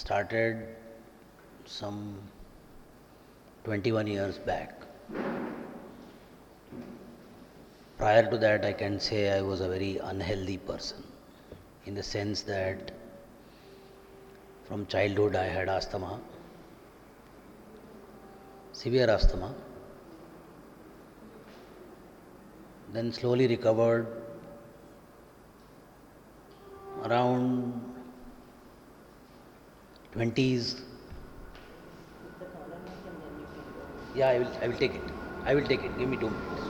started some 21 years back. Prior to that, I can say I was a very unhealthy person, in the sense that from childhood I had asthma, severe asthma, then slowly recovered around 20s. Yeah, I will take it. I will take it. Give me 2 minutes.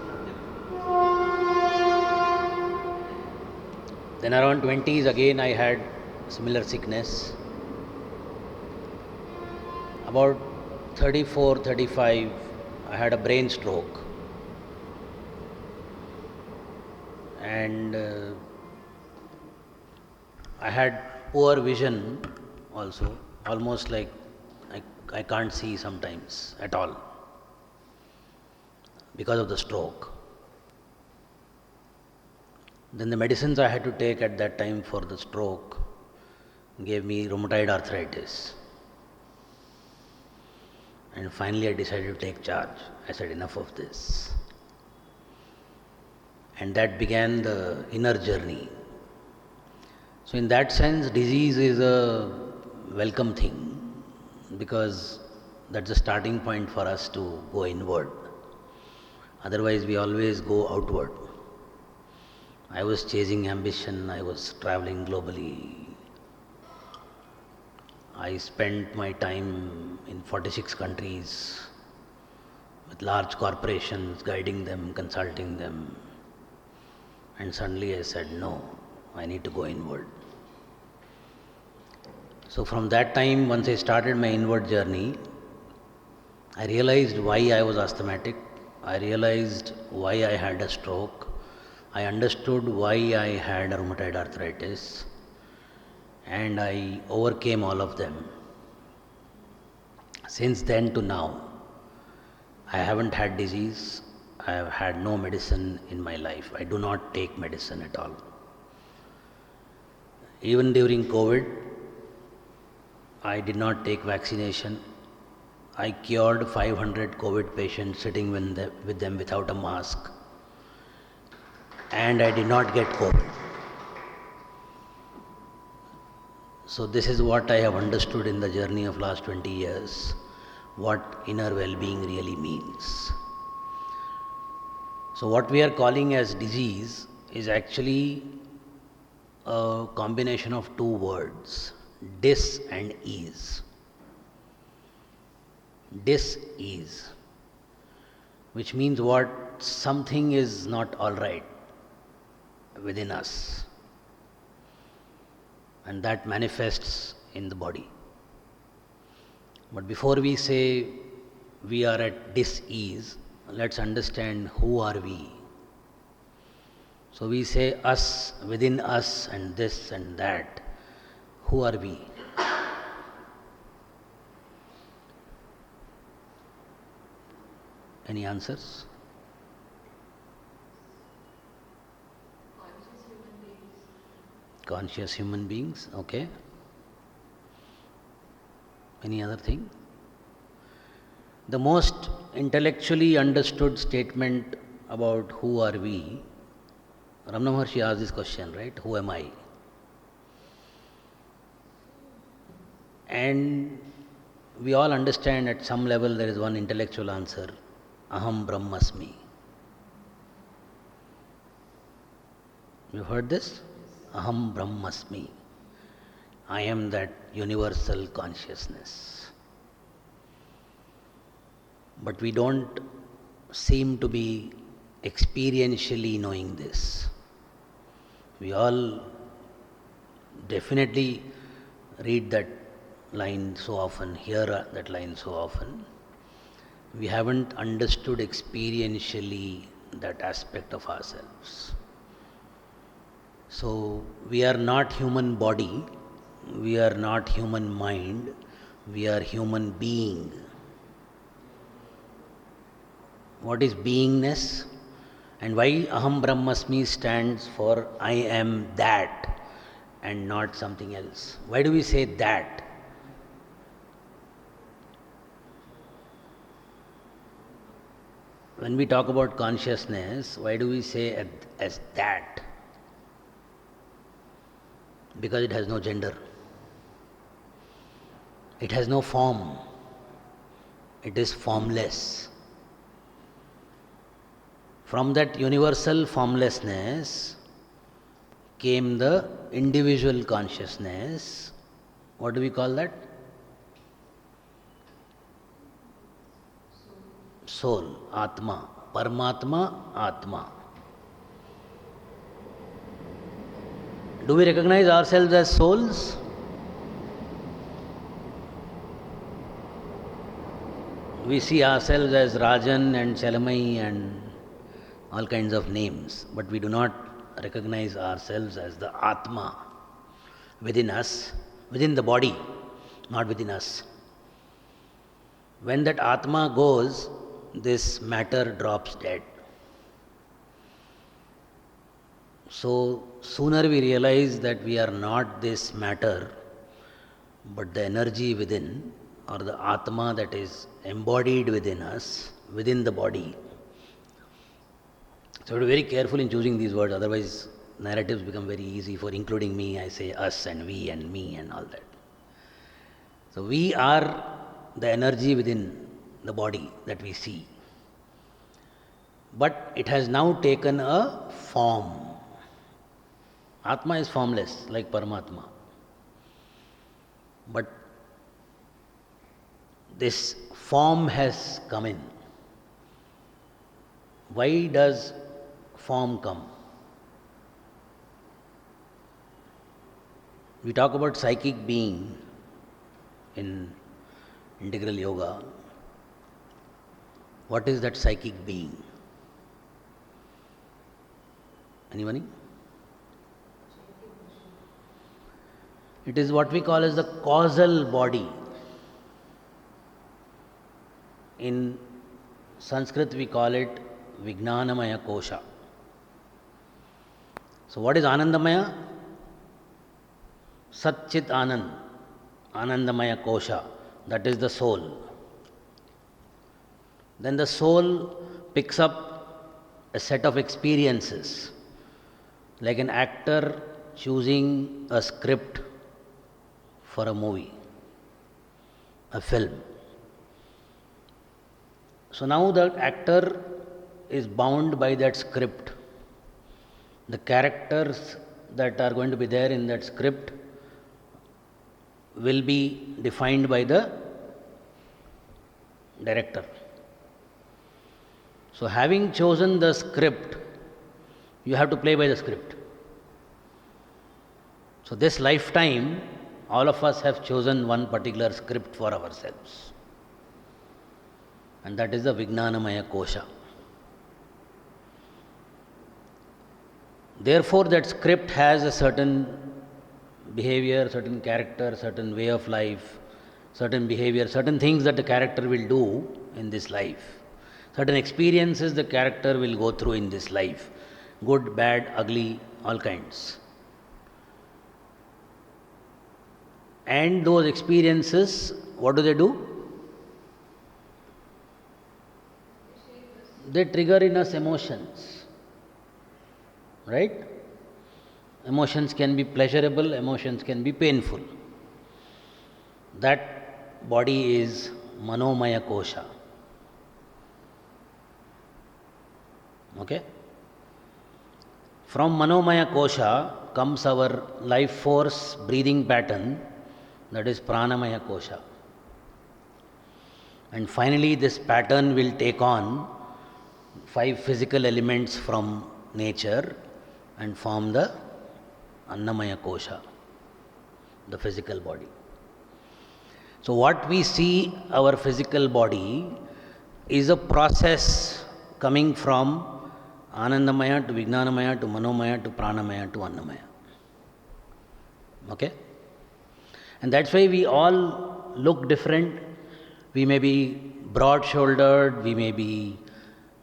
Then around 20s again I had similar sickness. About 34, 35, I had a brain stroke. And I had poor vision also, almost like I can't see sometimes at all because of the stroke. Then the medicines I had to take at that time for the stroke gave me rheumatoid arthritis. And finally I decided to take charge. I said, enough of this. And that began the inner journey. So in that sense, disease is a welcome thing, because that's the starting point for us to go inward. Otherwise we always go outward. I was chasing ambition, I was traveling globally. I spent my time in 46 countries with large corporations, guiding them, consulting them. And suddenly I said, no, I need to go inward. So from that time, once I started my inward journey, I realized why I was asthmatic. I realized why I had a stroke. I understood why I had rheumatoid arthritis, and I overcame all of them. Since then to now, I haven't had disease. I have had no medicine in my life. I do not take medicine at all. Even during COVID, I did not take vaccination. I cured 500 COVID patients sitting with them without a mask. And I did not get COVID. So this is what I have understood in the journey of last 20 years, what inner well-being really means. So what we are calling as disease is actually a combination of two words, dis and ease. Dis-ease, which means what? Something is not all right within us, and that manifests in the body. But before we say we are at dis-ease, let's understand who are we. So we say us, within us, and this and that. Who are we? Any answers? Conscious human beings, okay. Any other thing? The most intellectually understood statement about who are we, Ramana Maharshi asked this question, right? Who am I? And we all understand at some level there is one intellectual answer, Aham Brahmasmi. You heard this? Aham Brahmasmi. I am that universal consciousness. But we don't seem to be experientially knowing this. We all definitely read that line so often, hear that line so often. We haven't understood experientially that aspect of ourselves. So we are not human body, we are not human mind, we are human being. What is beingness? And why Aham Brahmasmi stands for I am that and not something else. Why do we say that? when we talk about consciousness, why do we say as that? Because it has no gender. It has no form. It is formless. From that universal formlessness came the individual consciousness. What do we call that? Soul, Atma, Paramatma, Atma. Do we recognize ourselves as souls? We see ourselves as Rajan and Chalamai and all kinds of names, but we do not recognize ourselves as the Atma within us, within the body, not within us. When that Atma goes, this matter drops dead. So, sooner we realize that we are not this matter, but the energy within, or the Atma that is embodied within us, within the body. So, we have to be very careful in choosing these words, otherwise, narratives become very easy for including me. I say us and we and me and all that. So, we are the energy within the body that we see. But it has now taken a form. Atma is formless, like Paramatma. But this form has come in. Why does form come? We talk about psychic being in integral yoga. What is that psychic being? Anybody? It is what we call as the causal body. In Sanskrit we call it Vijnanamaya Kosha. So what is Anandamaya? Satchit Anand, Anandamaya Kosha, that is the soul. Then the soul picks up a set of experiences, like an actor choosing a script for a movie, a film. So now the actor is bound by that script. The characters that are going to be there in that script will be defined by the director. So having chosen the script, you have to play by the script. So this lifetime, all of us have chosen one particular script for ourselves. And that is the Vijnanamaya Kosha. Therefore, that script has a certain behavior, certain character, certain way of life, certain behavior, certain things that the character will do in this life, certain experiences the character will go through in this life, good, bad, ugly, all kinds. And those experiences, what do? They trigger in us emotions, right? Emotions can be pleasurable, emotions can be painful. That body is Manomaya Kosha. Okay? From Manomaya Kosha comes our life force breathing pattern, that is Pranamaya Kosha. And finally, this pattern will take on 5 physical elements from nature and form the Annamaya Kosha, the physical body. So what we see our physical body is a process coming from Anandamaya to Vijnanamaya to Manomaya to Pranamaya to Annamaya. Okay? And that's why we all look different. We may be broad-shouldered, we may be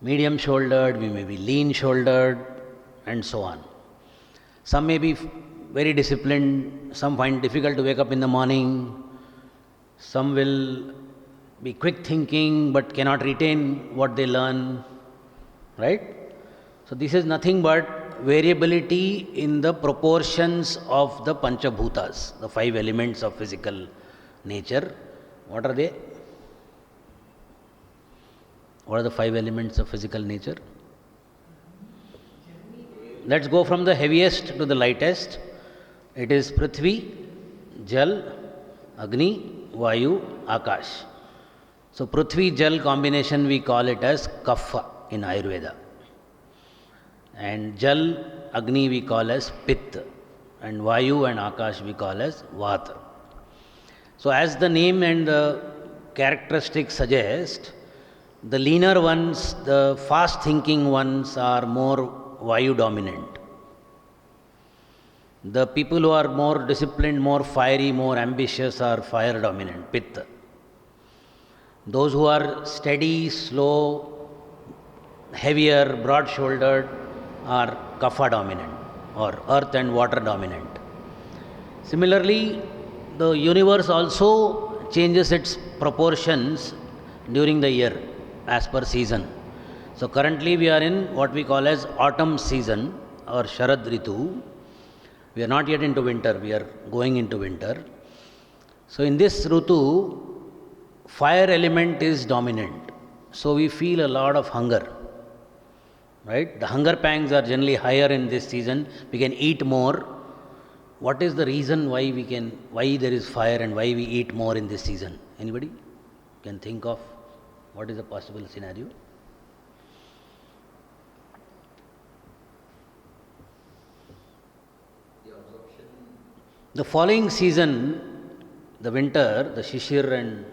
medium-shouldered, we may be lean-shouldered, and so on. Some may be very disciplined, some find it difficult to wake up in the morning, some will be quick thinking but cannot retain what they learn, right? So this is nothing but variability in the proportions of the Panchabhutas, the 5 elements of physical nature. What are they? What are the 5 elements of physical nature? Let's go from the heaviest to the lightest. It is Prithvi, Jal, Agni, Vayu, Akash. So Prithvi Jal combination we call it as Kapha in Ayurveda. And Jal, Agni we call as Pitta. And Vayu and Akash we call as Vata. So as the name and the characteristics suggest, the leaner ones, the fast thinking ones are more Vayu dominant. The people who are more disciplined, more fiery, more ambitious are fire dominant, Pitta. Those who are steady, slow, heavier, broad shouldered are Kapha dominant or earth and water dominant. Similarly, the universe also changes its proportions during the year as per season. So currently we are in what we call as autumn season or Sharad Ritu. We are not yet into winter, we are going into winter. So in this Ritu, fire element is dominant. So we feel a lot of hunger. Right? The hunger pangs are generally higher in this season. We can eat more. What is the reason why there is fire and why we eat more in this season? Anybody can think of what is a possible scenario? The following season, the winter, the Shishir and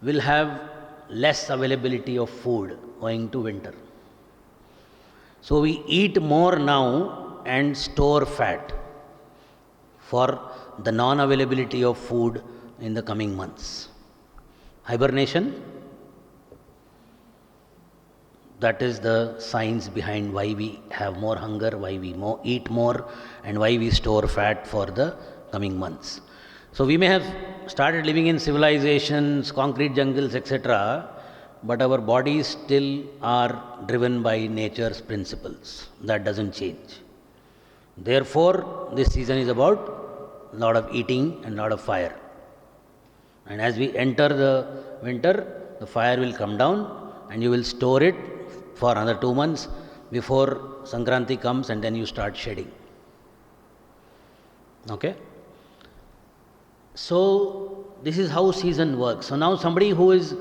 will have less availability of food owing to winter. So we eat more now and store fat for the non-availability of food in the coming months. Hibernation, that is the science behind why we have more hunger, why we eat more, and why we store fat for the coming months. So we may have started living in civilizations, concrete jungles, etc., but our bodies still are driven by nature's principles. That doesn't change. Therefore, this season is about a lot of eating and a lot of fire. And as we enter the winter, the fire will come down and you will store it for another 2 months before Sankranti comes, and then you start shedding. Okay? So this is how season works. So now somebody who is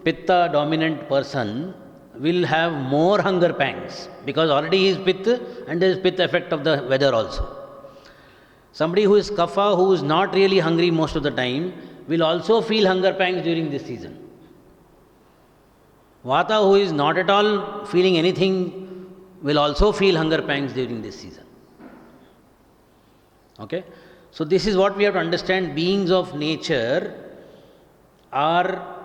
Pitta dominant person will have more hunger pangs because already he is Pitta and there is Pitta effect of the weather also. Somebody who is Kapha, who is not really hungry most of the time, will also feel hunger pangs during this season. Vata, who is not at all feeling anything, will also feel hunger pangs during this season. Okay? So this is what we have to understand. Beings of nature are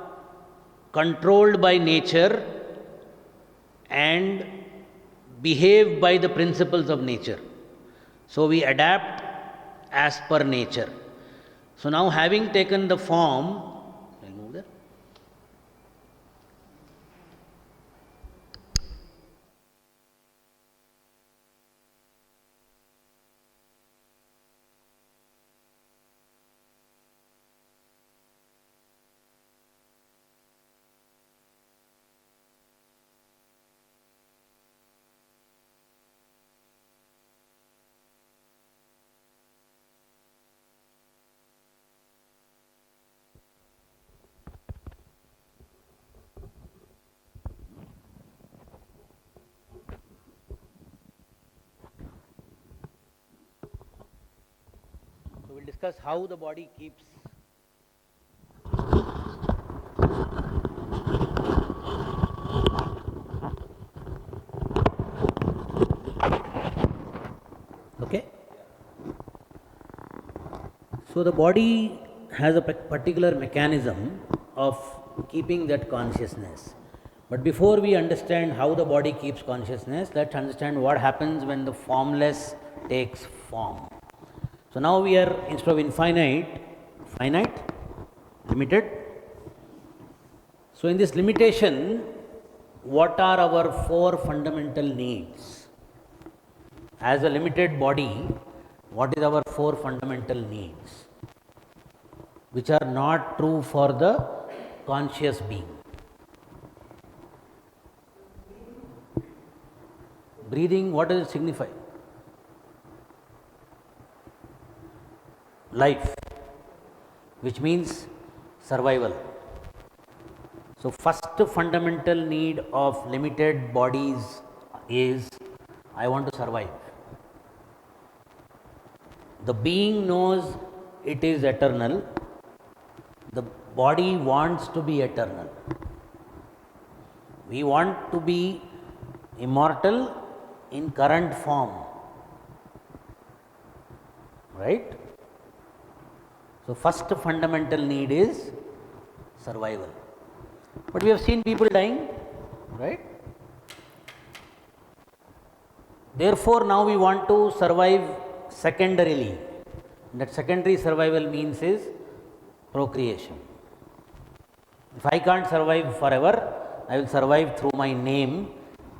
controlled by nature and behave by the principles of nature. So we adapt as per nature. So now having taken the form, I'll move there. So we'll discuss how the body keeps okay. So the body has a particular mechanism of keeping that consciousness. But before we understand how the body keeps consciousness, let's understand what happens when the formless takes form. So now we are, instead of infinite, finite, limited. So in this limitation, what are our four fundamental needs? As a limited body, what is our four fundamental needs, which are not true for the conscious being? Breathing, what does it signify? Life, which means survival. So, first fundamental need of limited bodies is I want to survive. The being knows it is eternal, the body wants to be eternal. We want to be immortal in current form, right? So, first fundamental need is survival. But we have seen people dying, right? Therefore, now we want to survive secondarily. That secondary survival means is procreation. If I can't survive forever, I will survive through my name.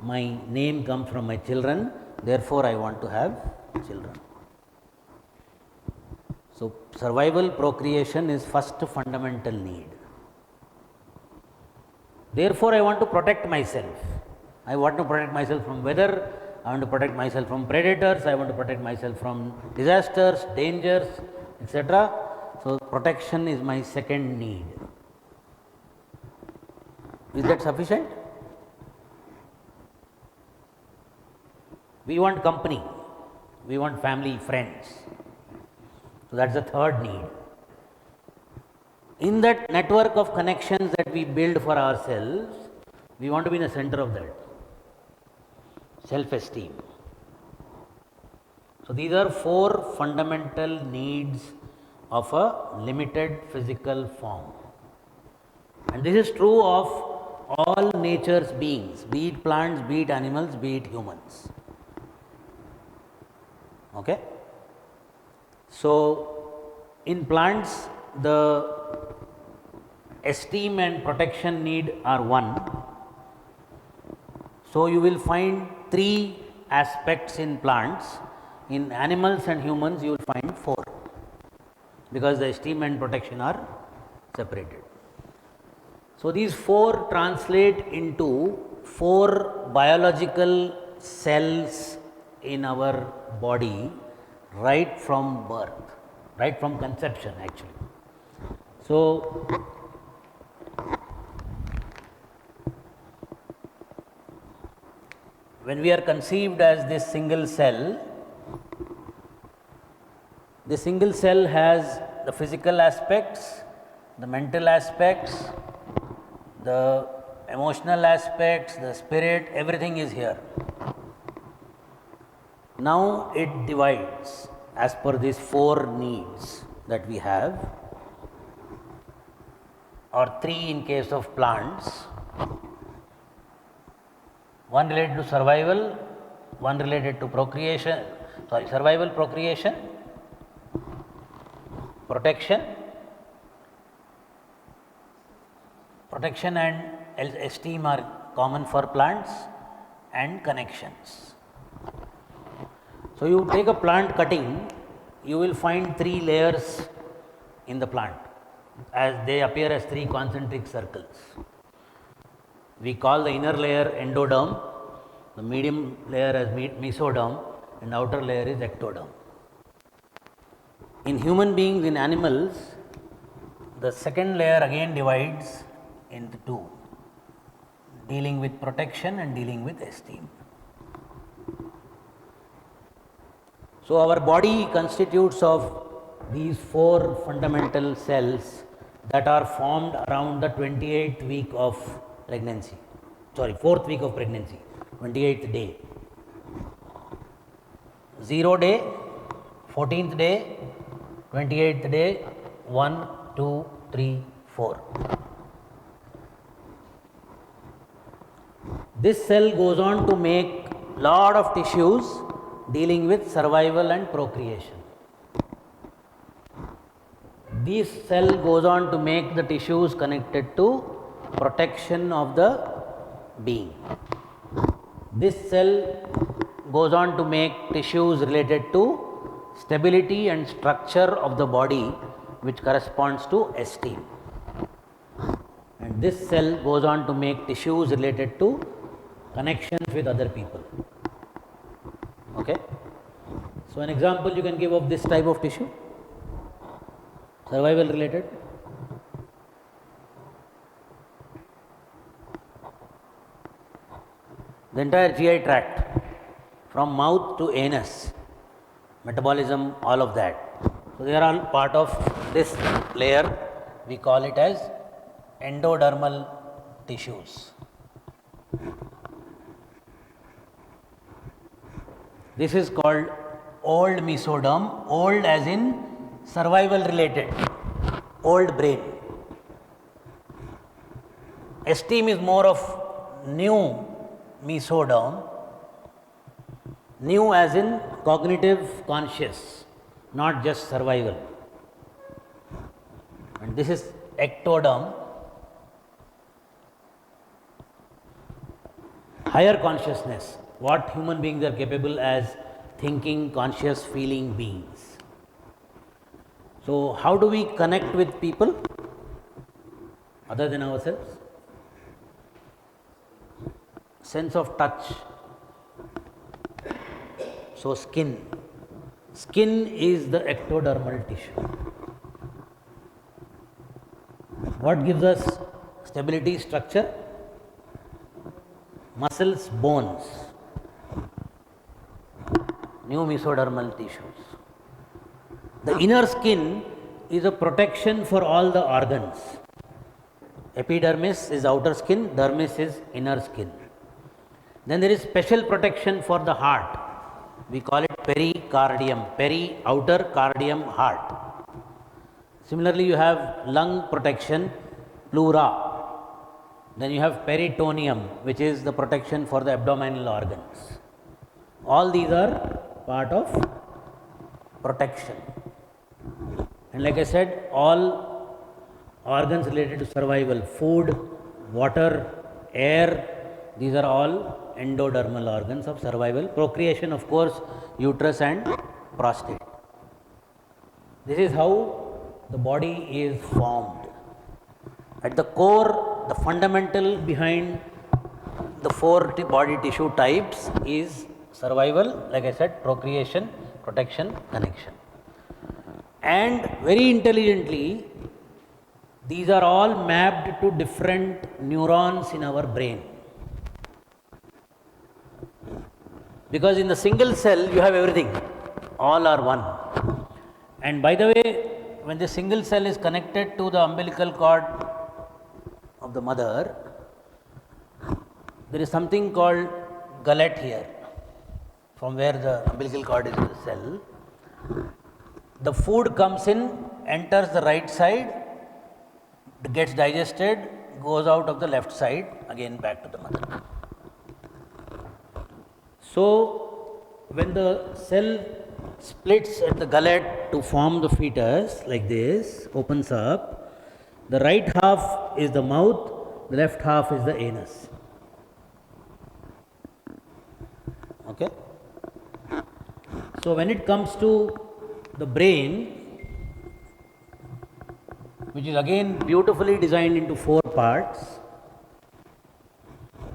My name comes from my children, therefore I want to have children. So, survival procreation is first fundamental need. Therefore, I want to protect myself. I want to protect myself from weather, I want to protect myself from predators, I want to protect myself from disasters, dangers, etc. So, protection is my second need. Is that sufficient? We want company, we want family, friends. So, that is the third need. In that network of connections that we build for ourselves, we want to be in the center of that. Self-esteem. So, these are four fundamental needs of a limited physical form. And this is true of all nature's beings, be it plants, be it animals, be it humans. Okay? So, in plants, the esteem and protection need are one. So, you will find three aspects in plants. In animals and humans, you will find four, because the esteem and protection are separated. So, these four translate into four biological cells in our body right from birth, right from conception actually. So, when we are conceived as this single cell has the physical aspects, the mental aspects, the emotional aspects, the spirit, everything is here. Now it divides as per these four needs that we have, or three in case of plants. One related to survival, one related to procreation, survival, procreation, protection and esteem are common for plants, and connections. So, you take a plant cutting, you will find three layers in the plant, as they appear as three concentric circles. We call the inner layer endoderm, the medium layer as mesoderm, and outer layer is ectoderm. In human beings, in animals, the second layer again divides into two, dealing with protection and dealing with esteem. So, our body constitutes of these four fundamental cells that are formed around the 28th week of pregnancy, 4th week of pregnancy, 28th day. 0 day, 14th day, 28th day, 1, 2, 3, 4. This cell goes on to make lot of tissues dealing with survival and procreation. This cell goes on to make the tissues connected to protection of the being. This cell goes on to make tissues related to stability and structure of the body, which corresponds to esteem. And this cell goes on to make tissues related to connections with other people. Okay? So, an example you can give of this type of tissue, survival related. The entire GI tract, from mouth to anus, metabolism, all of that. So, they are all part of this layer. We call it as endodermal tissues. This is called old mesoderm, old as in survival related, old brain. Esteem is more of new mesoderm, new as in cognitive conscious, not just survival. And this is ectoderm, higher consciousness, what human beings are capable as thinking, conscious, feeling beings. So, how do we connect with people other than ourselves? Sense of touch. So, skin is the ectodermal tissue. What gives us stability, structure? Muscles, bones, new mesodermal tissues. The inner skin is a protection for all the organs. Epidermis is outer skin, dermis is inner skin. Then there is special protection for the heart. We call it pericardium, outer cardium, heart. Similarly, you have lung protection, pleura. Then you have peritoneum, which is the protection for the abdominal organs. All these are part of protection. And like I said, all organs related to survival, food, water, air, these are all endodermal organs of survival. Procreation, of course, uterus and prostate. This is how the body is formed. At the core, the fundamental behind the four body tissue types is survival, like I said, procreation, protection, connection. And very intelligently, these are all mapped to different neurons in our brain. Because in the single cell, you have everything, all are one. And by the way, when the single cell is connected to the umbilical cord of the mother, there is something called gullet here, from where the umbilical cord is in the cell. The food comes in, enters the right side, gets digested, goes out of the left side, again back to the mother. So, when the cell splits at the gullet to form the fetus, like this, opens up, the right half is the mouth, the left half is the anus. Okay? So, when it comes to the brain, which is again beautifully designed into four parts,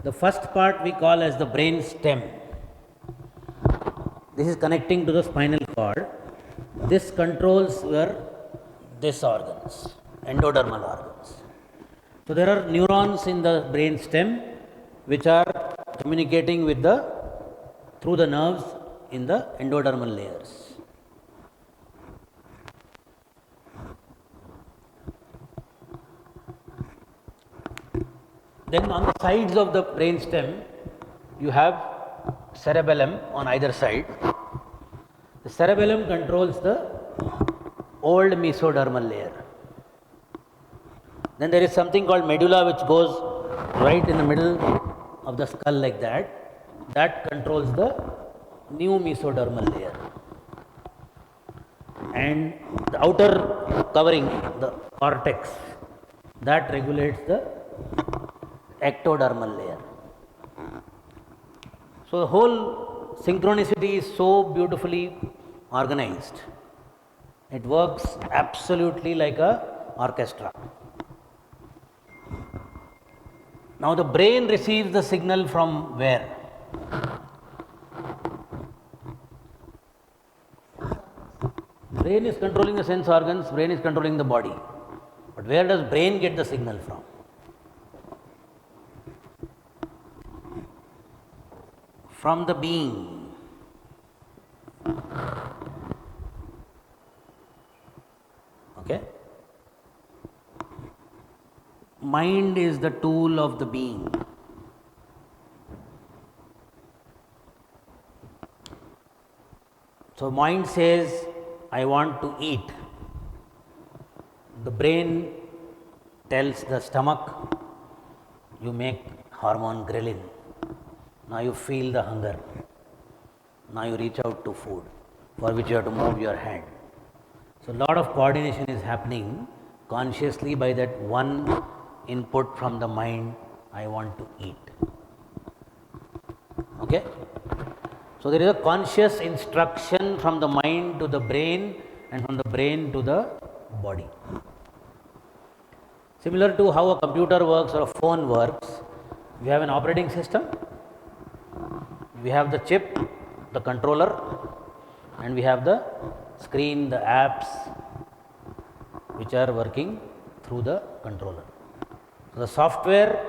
the first part we call as the brain stem. This is connecting to the spinal cord. This controls this organs, endodermal organs. So, there are neurons in the brain stem which are communicating with through the nerves in the endodermal layers. Then on the sides of the brain stem, you have cerebellum on either side. The cerebellum controls the old mesodermal layer. Then there is something called medulla which goes right in the middle of the skull like that. That controls the new mesodermal layer. And the outer covering, the cortex, that regulates the ectodermal layer. So the whole synchronicity is so beautifully organized. It works absolutely like a orchestra. Now the brain receives the signal from where? Brain is controlling the sense organs, brain is controlling the body. But where does brain get the signal from? From the being. Okay? Mind is the tool of the being. So mind says, I want to eat. The brain tells the stomach, you make hormone ghrelin. Now you feel the hunger. Now you reach out to food, for which you have to move your hand. So a lot of coordination is happening consciously by that one input from the mind, I want to eat. Okay? So there is a conscious instruction from the mind to the brain and from the brain to the body. Similar to how a computer works or a phone works, we have an operating system, we have the chip, the controller, and we have the screen, the apps which are working through the controller. So the software,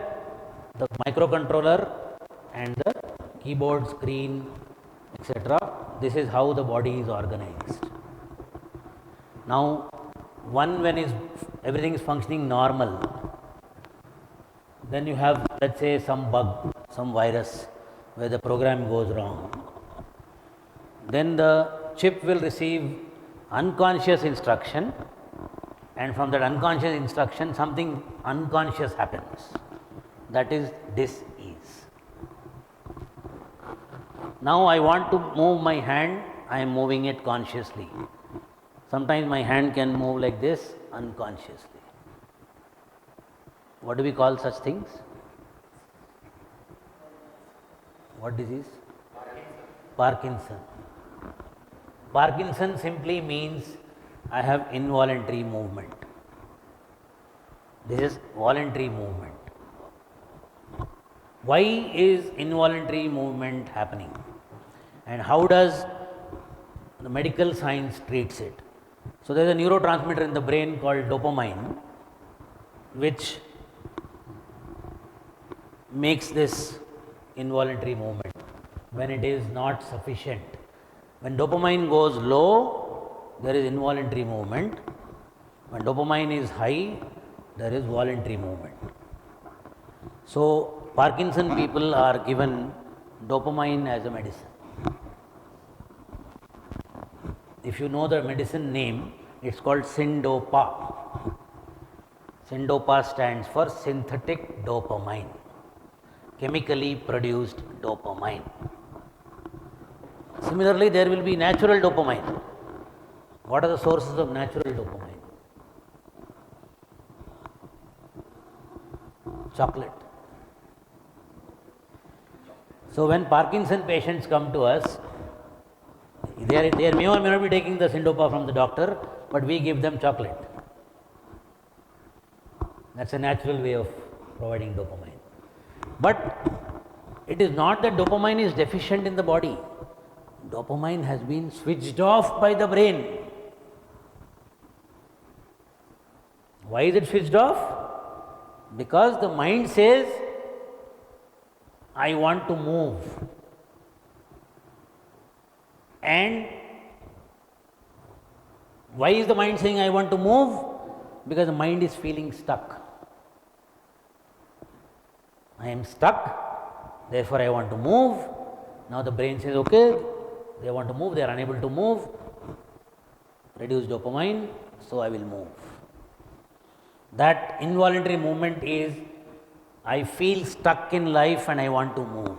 the microcontroller and the keyboard, screen, etc. This is how the body is organized. Now, when everything is functioning normal, then you have, let's say, some bug, some virus where the program goes wrong. Then the chip will receive unconscious instruction, and from that unconscious instruction something unconscious happens. That is dis-ease. Now I want to move my hand, I am moving it consciously. Sometimes my hand can move like this unconsciously. What do we call such things? What disease? Parkinson. Parkinson simply means I have involuntary movement. This is voluntary movement. Why is involuntary movement happening? And how does the medical science treats it? So there is a neurotransmitter in the brain called dopamine, which makes this involuntary movement when it is not sufficient. When dopamine goes low, there is involuntary movement. When dopamine is high, there is voluntary movement. So Parkinson people are given dopamine as a medicine. If you know the medicine name, it's called Syndopa. Syndopa stands for synthetic dopamine, chemically produced dopamine. Similarly, there will be natural dopamine. What are the sources of natural dopamine? Chocolate. So when Parkinson patients come to us, they may or may not be taking the Syndopa from the doctor, but we give them chocolate. That's a natural way of providing dopamine. But it is not that dopamine is deficient in the body. Dopamine has been switched off by the brain. Why is it switched off? Because the mind says, I want to move. And why is the mind saying I want to move? Because the mind is feeling stuck. I am stuck, therefore I want to move. Now the brain says, okay, they want to move, they are unable to move. Reduce dopamine, so I will move. That involuntary movement is, I feel stuck in life and I want to move.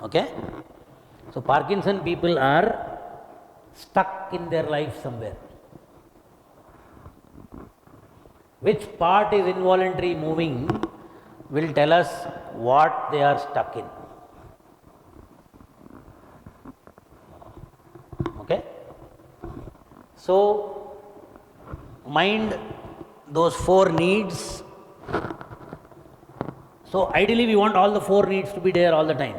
Okay? So Parkinson people are stuck in their life somewhere. Which part is involuntary moving? will tell us what they are stuck in. Okay? So, mind those 4 needs. So, ideally we want all the 4 needs to be there all the time.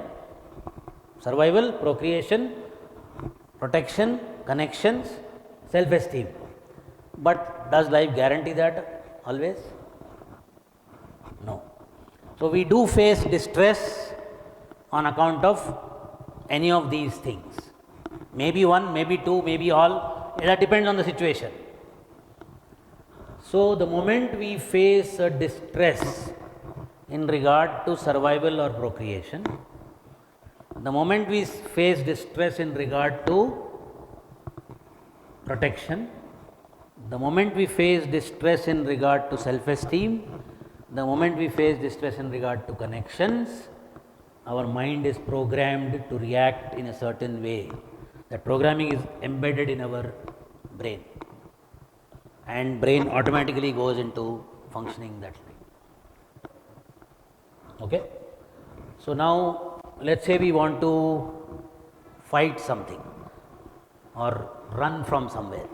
Survival, procreation, protection, connections, self-esteem. But does life guarantee that always? No. So, we do face distress on account of any of these things. Maybe one, maybe two, maybe all. That depends on the situation. So, the moment we face a distress in regard to survival or procreation, the moment we face distress in regard to protection, the moment we face distress in regard to self-esteem, the moment we face distress in regard to connections, our mind is programmed to react in a certain way. That programming is embedded in our brain, and brain automatically goes into functioning that way. Okay? So, now let us say we want to fight something or run from somewhere,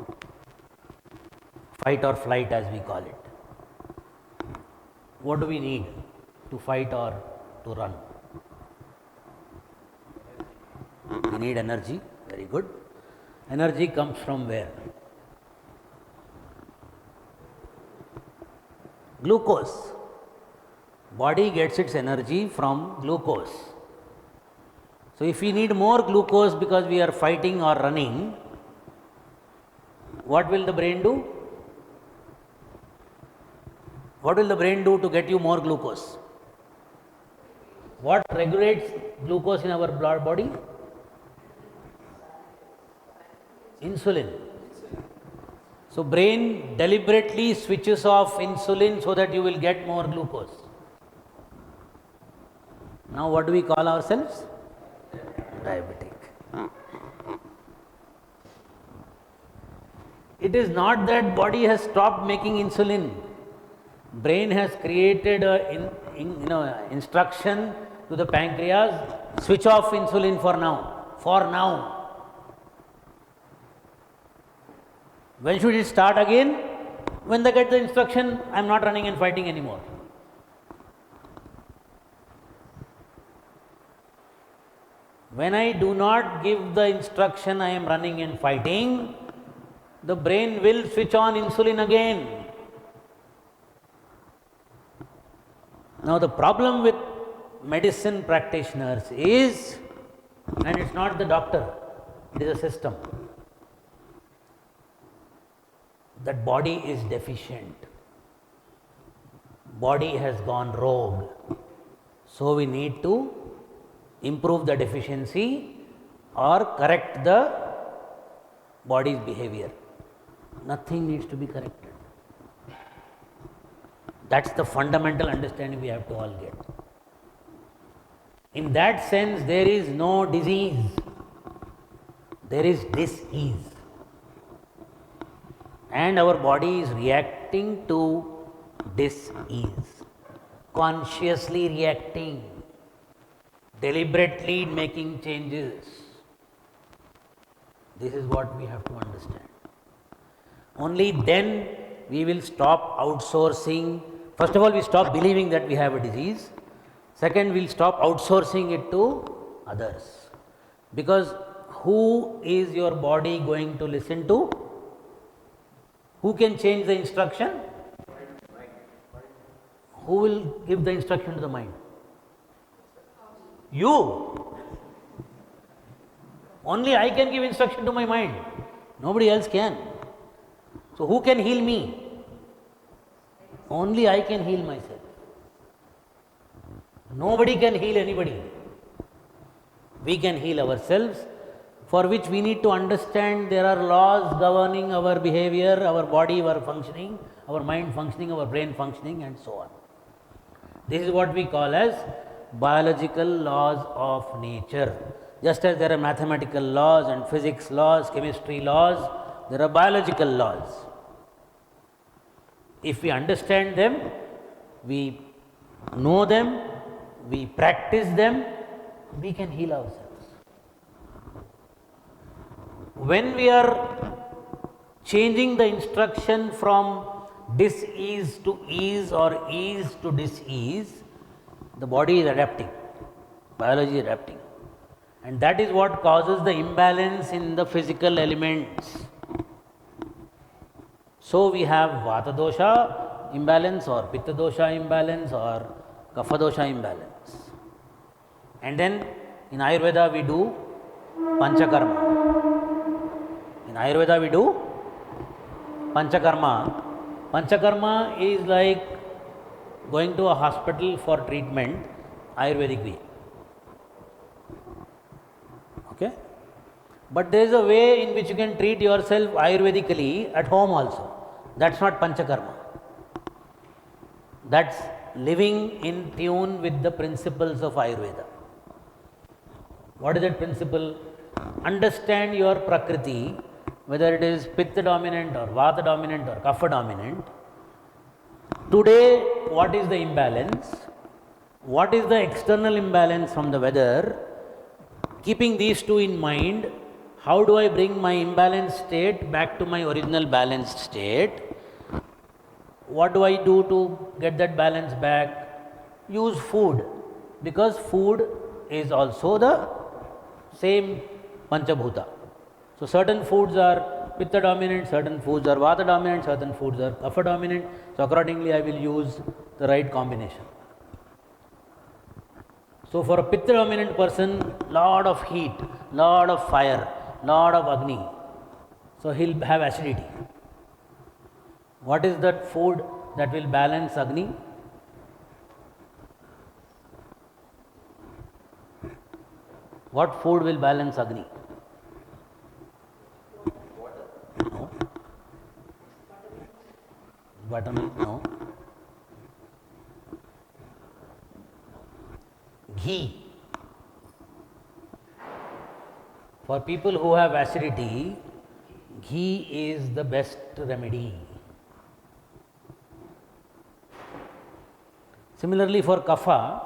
fight or flight as we call it. What do we need to fight or to run? We need energy. Very good. Energy comes from where? Glucose. Body gets its energy from glucose. So, if we need more glucose because we are fighting or running, what will the brain do? What will the brain do to get you more glucose? What regulates glucose in our blood body? Insulin. So, brain deliberately switches off insulin so that you will get more glucose. Now, what do we call ourselves? Diabetic. It is not that body has stopped making insulin. Brain has created a instruction to the pancreas, switch off insulin for now. For now. When should it start again? When they get the instruction, I am not running and fighting anymore. When I do not give the instruction I am running and fighting, the brain will switch on insulin again. Now, the problem with medicine practitioners is, and it's not the doctor, it is a system, that body is deficient, body has gone rogue, so we need to improve the deficiency or correct the body's behavior. Nothing needs to be corrected. That's the fundamental understanding we have to all get. In that sense, there is no disease, there is dis-ease. And our body is reacting to dis-ease, consciously reacting, deliberately making changes. This is what we have to understand. Only then we will stop outsourcing. First of all, we stop believing that we have a disease. Second, we will stop outsourcing it to others. Because who is your body going to listen to? Who can change the instruction? Who will give the instruction to the mind? You. Only I can give instruction to my mind. Nobody else can. So, who can heal me? Only I can heal myself. Nobody can heal anybody. We can heal ourselves, for which we need to understand there are laws governing our behavior, our body, our functioning, our mind functioning, our brain functioning, and so on. This is what we call as biological laws of nature. Just as there are mathematical laws and physics laws, chemistry laws, there are biological laws. If we understand them, we know them, we practice them, we can heal ourselves. When we are changing the instruction from dis-ease to ease or ease to dis-ease, the body is adapting, biology is adapting, and that is what causes the imbalance in the physical elements. So, we have Vata dosha imbalance or Pitta dosha imbalance or Kapha dosha imbalance. And then in Ayurveda we do Panchakarma. In Ayurveda we do Panchakarma. Panchakarma is like going to a hospital for treatment, Ayurvedic way. Okay? But there is a way in which you can treat yourself Ayurvedically at home also. That's not Panchakarma. That's living in tune with the principles of Ayurveda. What is that principle? Understand your Prakriti, whether it is Pitta dominant or Vata dominant or Kapha dominant. Today, what is the imbalance? What is the external imbalance from the weather? Keeping these two in mind, how do I bring my imbalanced state back to my original balanced state? What do I do to get that balance back? Use food, because food is also the same Panchabhuta. So, certain foods are Pitta dominant, certain foods are Vata dominant, certain foods are Kapha dominant. So, accordingly I will use the right combination. So, for a Pitta dominant person, lot of heat, lot of fire, lot of Agni. So, he will have acidity. What is that food that will balance Agni? What food will balance Agni? No. Buttermilk? No. Ghee. For people who have acidity, ghee is the best remedy. Similarly, for Kapha,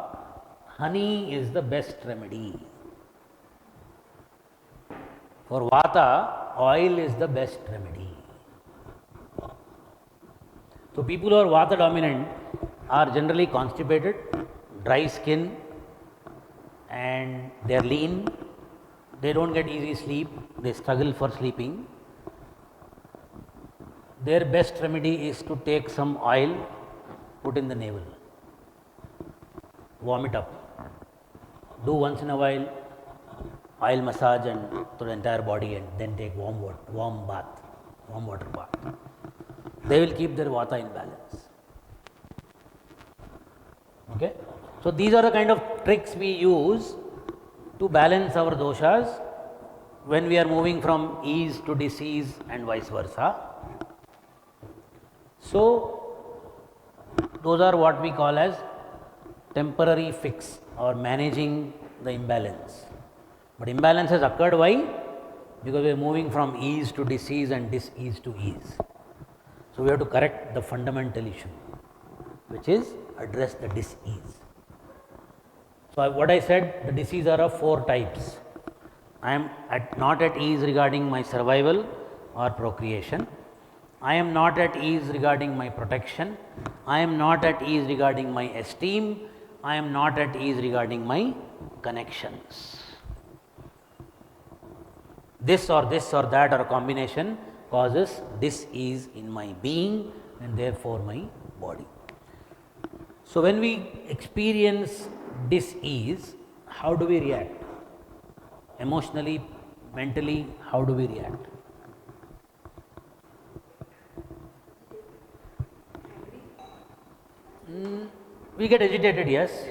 honey is the best remedy. For Vata, oil is the best remedy. So, people who are Vata dominant are generally constipated, dry skin, and they are lean, they don't get easy sleep, they struggle for sleeping. Their best remedy is to take some oil, put in the navel, warm it up, do once in a while oil massage and to the entire body, and then take warm water bath. They will keep their Vata in balance. Okay? So, these are the kind of tricks we use to balance our doshas when we are moving from ease to disease and vice versa. So, those are what we call as temporary fix or managing the imbalance. But imbalance has occurred, why? Because we are moving from ease to disease and dis-ease to ease. So, we have to correct the fundamental issue, which is address the dis-ease. So, what I said, the disease are of 4 types. I am not at ease regarding my survival or procreation. I am not at ease regarding my protection. I am not at ease regarding my esteem. I am not at ease regarding my connections. This or that or a combination causes dis-ease in my being and therefore my body. So, when we experience dis-ease, how do we react? Emotionally, mentally, how do we react? We get agitated, yes.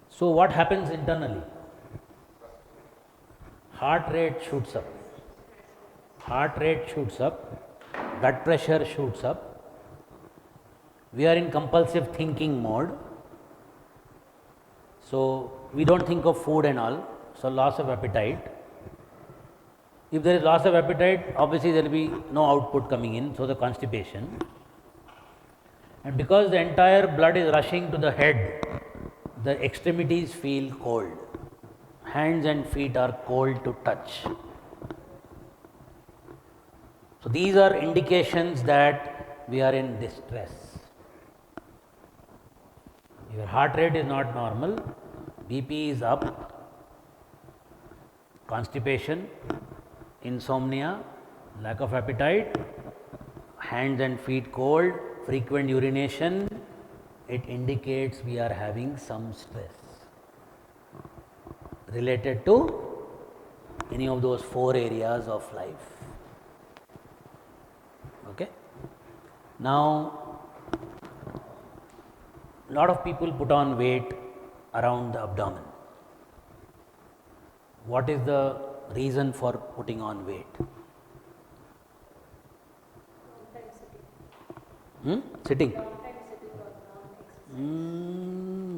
So, what happens internally? Heart rate shoots up, blood pressure shoots up, we are in compulsive thinking mode. So, we don't think of food and all, so loss of appetite. If there is loss of appetite, obviously there will be no output coming in, so the constipation. And because the entire blood is rushing to the head, the extremities feel cold. Hands and feet are cold to touch. So these are indications that we are in distress. Your heart rate is not normal, BP is up, constipation, insomnia, lack of appetite, hands and feet cold, frequent urination, it indicates we are having some stress related to any of those 4 areas of life. Okay? Now, a lot of people put on weight around the abdomen. What is the reason for putting on weight? Sitting.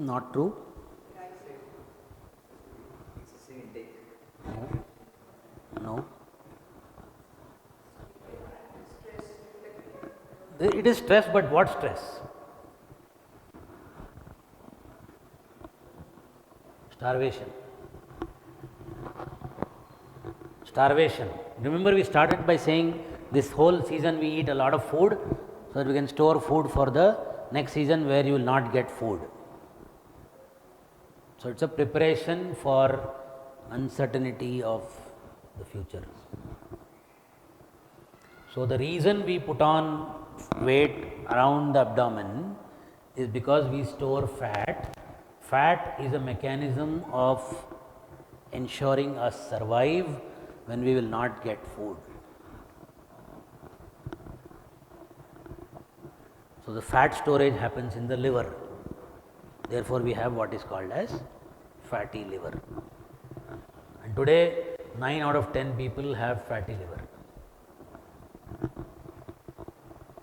Not true. No. It is stress, but what stress? Starvation. Starvation. Remember, we started by saying this whole season we eat a lot of food so that we can store food for the next season where you will not get food. So, it is a preparation for uncertainty of the future. So, the reason we put on weight around the abdomen is because we store fat. Fat is a mechanism of ensuring us survive when we will not get food. So, the fat storage happens in the liver. Therefore, we have what is called as fatty liver. And today 9 out of 10 people have fatty liver.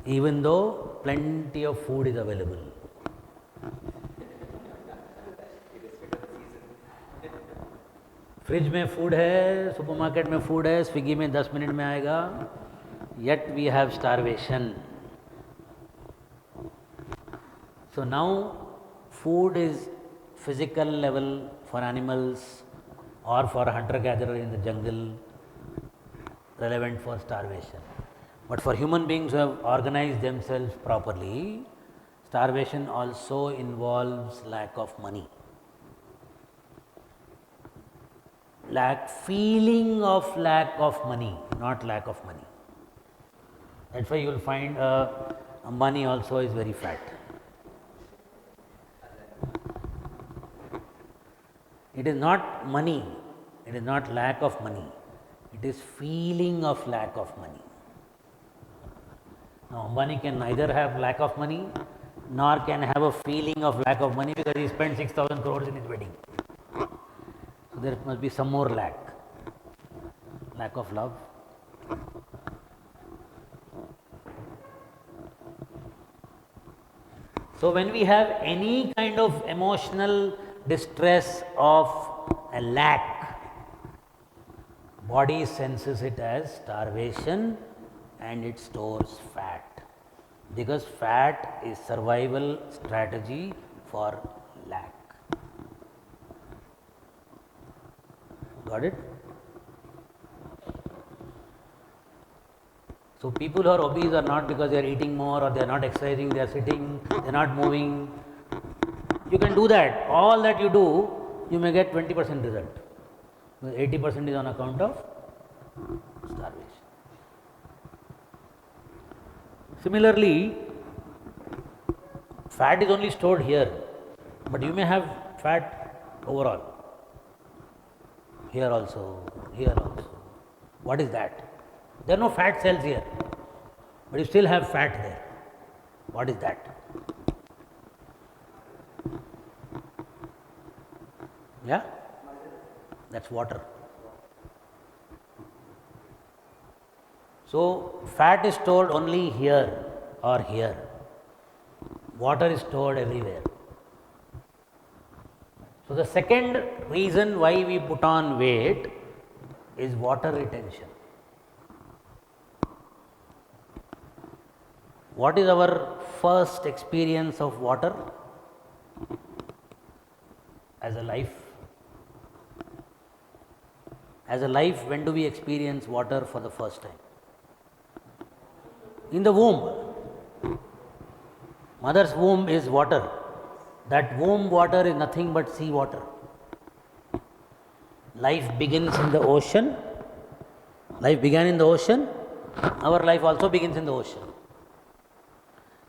Even though plenty of food is available. Fridge में food है, supermarket में food है, Swiggy में 10 minute में आएगा, yet we have starvation. So now food is physical level for animals or for a hunter gatherer in the jungle, relevant for starvation. But for human beings who have organized themselves properly, starvation also involves lack of money. Feeling of lack of money, not lack of money. That's why you will find money also is very fat. It is not money, it is not lack of money, it is feeling of lack of money. Now, Ambani can neither have lack of money nor can have a feeling of lack of money because he spent 6,000 crores in his wedding. So, there must be some more lack of love. So, when we have any kind of emotional distress of a lack, body senses it as starvation and it stores fat, because fat is survival strategy for lack. Got it? So, people who are obese are not because they are eating more or they are not exercising, they are sitting, they are not moving. You can do that. All that you do, you may get 20% result. 80% is on account of starvation. Similarly, fat is only stored here, but you may have fat overall. Here also, here also. What is that? There are no fat cells here, but you still have fat there. What is that? Yeah? That's water. So, fat is stored only here or here. Water is stored everywhere. So, the second reason why we put on weight is water retention. What is our first experience of water as a life? As a life, when do we experience water for the first time? In the womb. Mother's womb is water. That womb water is nothing but sea water. Life begins in the ocean. Life began in the ocean. Our life also begins in the ocean.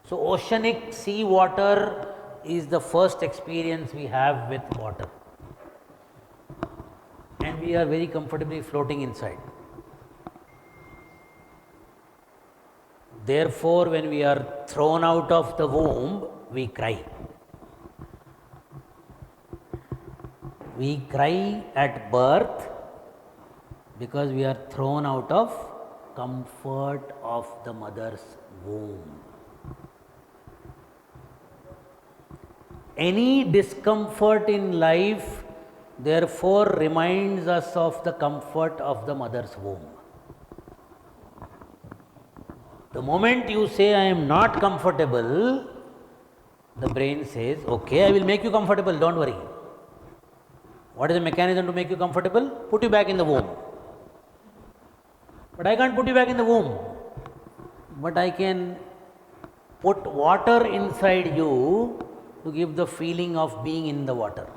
So, oceanic sea water is the first experience we have with water. And we are very comfortably floating inside. Therefore, when we are thrown out of the womb, we cry. We cry at birth because we are thrown out of comfort of the mother's womb. Any discomfort in life, therefore, reminds us of the comfort of the mother's womb. The moment you say, I am not comfortable, the brain says, okay, I will make you comfortable, don't worry. What is the mechanism to make you comfortable? Put you back in the womb. But I can't put you back in the womb. But I can put water inside you to give the feeling of being in the water.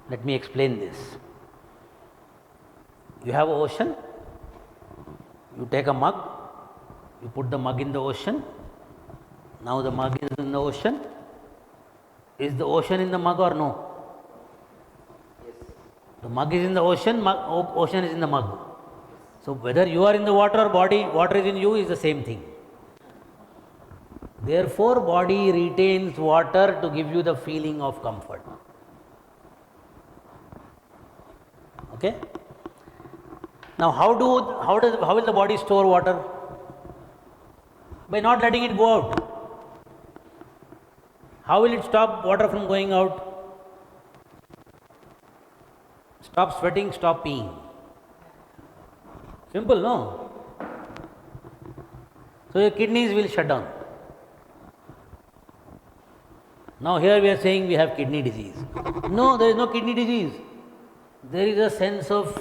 Let me explain this. You have an ocean, you take a mug, you put the mug in the ocean, now the mug is in the ocean. Is the ocean in the mug or no? Yes. The mug is in the ocean, ocean is in the mug. So whether you are in the water or water is in you is the same thing. Therefore, body retains water to give you the feeling of comfort. Okay? Now, how will the body store water? By not letting it go out. How will it stop water from going out? Stop sweating, stop peeing. Simple, no? So your kidneys will shut down. Now here we are saying we have kidney disease. No, there is no kidney disease. There is a sense of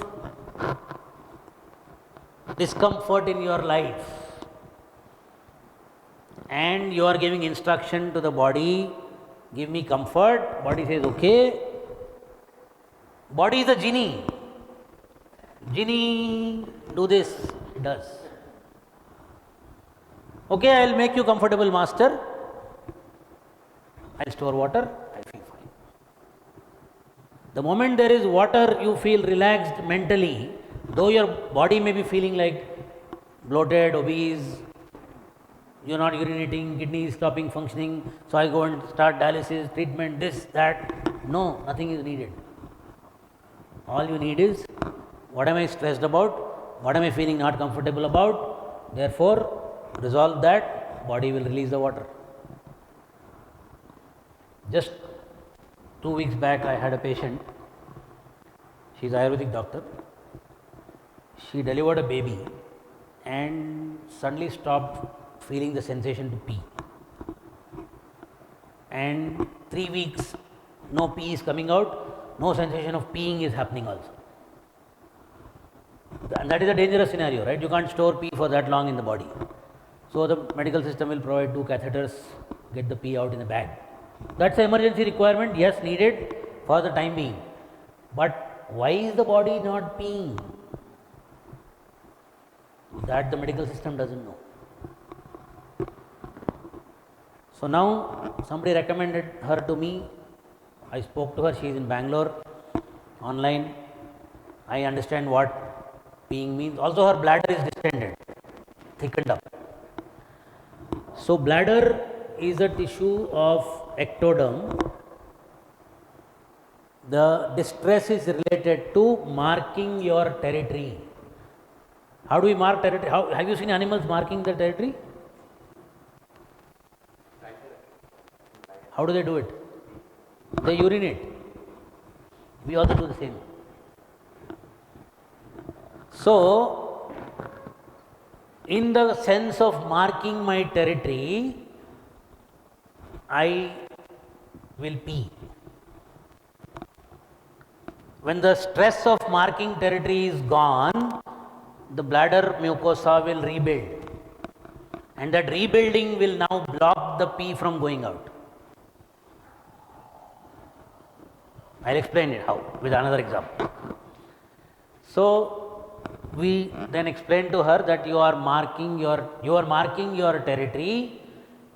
discomfort in your life. And you are giving instruction to the body, give me comfort. Body says, okay. Body is a genie. Genie, do this. It does. Okay, I will make you comfortable, master. I will store water, I feel fine. The moment there is water, you feel relaxed mentally, though your body may be feeling like bloated, obese, you are not urinating, kidney is stopping functioning, so I go and start dialysis, treatment, this, that. No, nothing is needed. All you need is, what am I stressed about? What am I feeling not comfortable about? Therefore, resolve that, body will release the water. Just 2 weeks back, I had a patient. She is an Ayurvedic doctor. She delivered a baby and suddenly stopped feeling the sensation to pee. And 3 weeks, no pee is coming out, no sensation of peeing is happening also. And that is a dangerous scenario, right? You can't store pee for that long in the body. So the medical system will provide 2 catheters, get the pee out in the bag. That's an emergency requirement, yes, needed for the time being. But why is the body not peeing? That the medical system doesn't know. So now somebody recommended her to me. I spoke to her, she is in Bangalore, online. I understand what peeing means. Also her bladder is distended, thickened up. So bladder is a tissue of ectoderm. The distress is related to marking your territory. How do we mark territory? Have you seen animals marking their territory? How do they do it? They urinate. We also do the same. So, In the sense of marking my territory, I will pee. When the stress of marking territory is gone, the bladder mucosa will rebuild, and that rebuilding will now block the pee from going out. I'll explain it how with another example. So we then explained to her that you are marking your territory,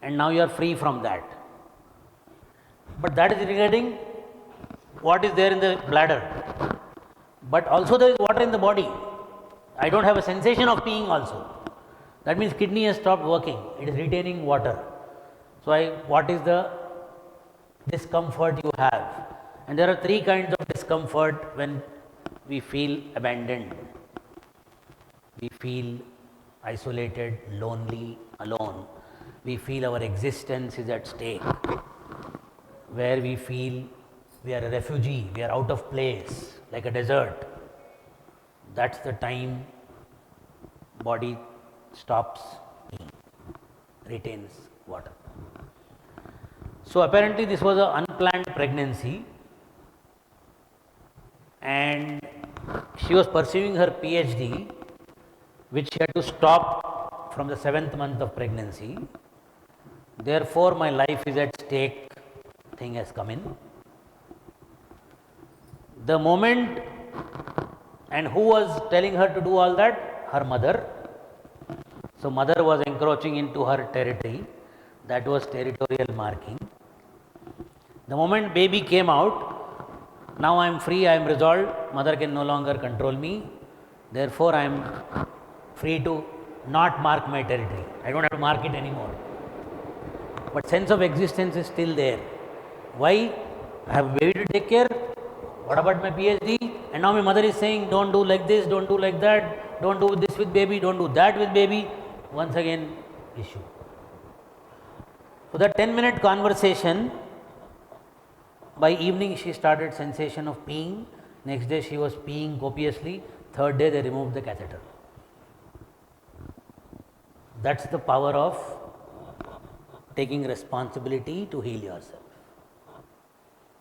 and now you are free from that. But that is regarding what is there in the bladder. But also there is water in the body. I don't have a sensation of peeing also. That means kidney has stopped working. It is retaining water. So what is the discomfort you have? And there are three kinds of discomfort when we feel abandoned. We feel isolated, lonely, alone. We feel our existence is at stake. Where we feel we are a refugee, we are out of place, like a desert. That's the time body stops peeing, retains water. So apparently this was an unplanned pregnancy, and she was pursuing her PhD, which she had to stop from the 7th month of pregnancy. Therefore, my life is at stake thing has come in. The moment, and who was telling her to do all that? Her mother. So mother was encroaching into her territory. That was territorial marking. The moment baby came out, now I am free, I am resolved, mother can no longer control me. Therefore, I am free to not mark my territory. I don't have to mark it anymore. But sense of existence is still there. Why? I have a baby to take care. What about my PhD? And now my mother is saying, don't do like this, don't do like that, don't do this with baby, don't do that with baby. Once again, issue. So that 10-minute conversation, by evening she started sensation of peeing. Next day she was peeing copiously. Third day they removed the catheter. That's the power of taking responsibility to heal yourself.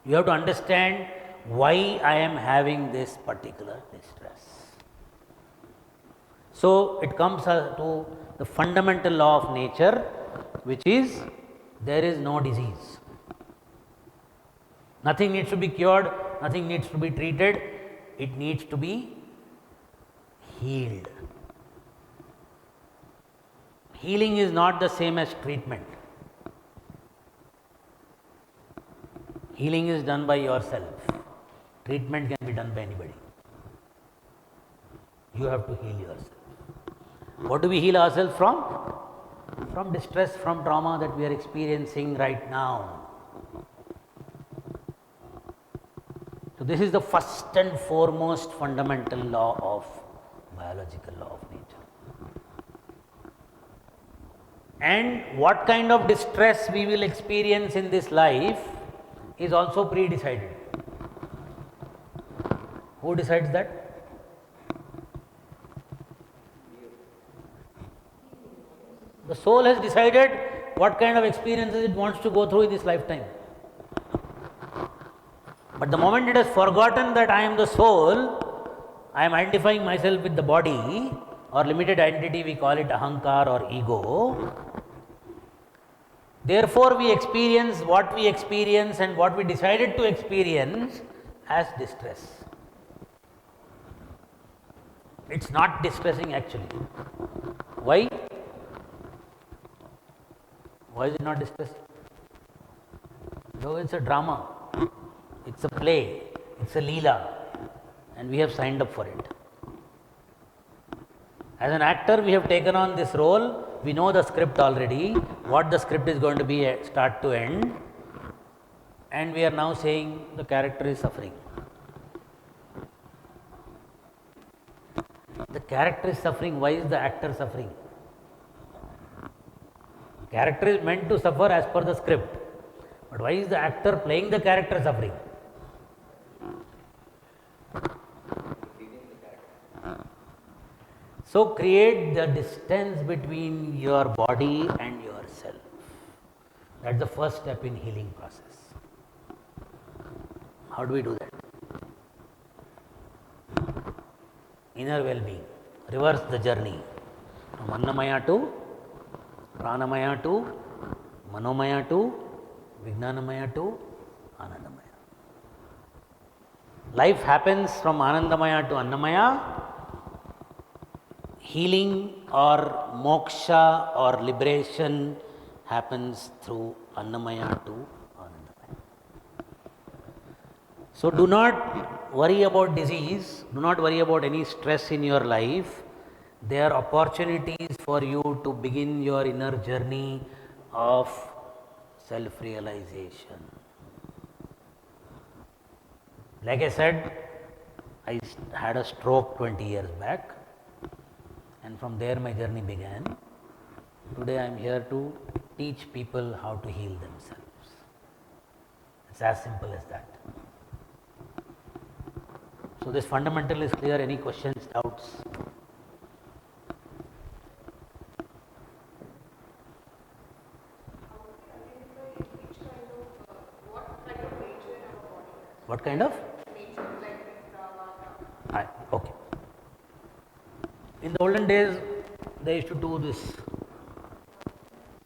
You have to understand why I am having this particular distress. So it comes to the fundamental law of nature, which is there is no disease. Nothing needs to be cured, nothing needs to be treated, it needs to be healed. Healing is not the same as treatment. Healing is done by yourself. Treatment can be done by anybody. You have to heal yourself. What do we heal ourselves from? From distress, from trauma that we are experiencing right now. So this is the first and foremost fundamental law of biological law of nature. And what kind of distress we will experience in this life is also pre-decided. Who decides that? The soul has decided what kind of experiences it wants to go through in this lifetime. But the moment it has forgotten that I am the soul, I am identifying myself with the body or limited identity, we call it ahankar or ego. Therefore, we experience what we experience and what we decided to experience as distress. It's not distressing actually. Why? Why is it not distressing? No, it's a drama, it's a play, it's a leela, and we have signed up for it. As an actor, we have taken on this role. We know the script already, what the script is going to be start to end, and we are now saying the character is suffering. The character is suffering. Why is the actor suffering? Character is meant to suffer as per the script. But why is the actor playing the character suffering? So create the distance between your body and yourself. That's the first step in healing process. How do we do that? Inner well-being. Reverse the journey from Annamaya to Pranamaya to Manomaya to Vijnanamaya to Anandamaya. Life happens from Anandamaya to Annamaya. Healing or moksha or liberation happens through Annamaya to Anandamaya. So do not worry about disease, do not worry about any stress in your life. They are opportunities for you to begin your inner journey of self-realization. Like I said, I had a stroke 20 years back, and from there my journey began. Today I am here to teach people how to heal themselves. It's as simple as that. So this fundamental is clear. Any questions, doubts? What kind of? Okay. In the olden days, they used to do this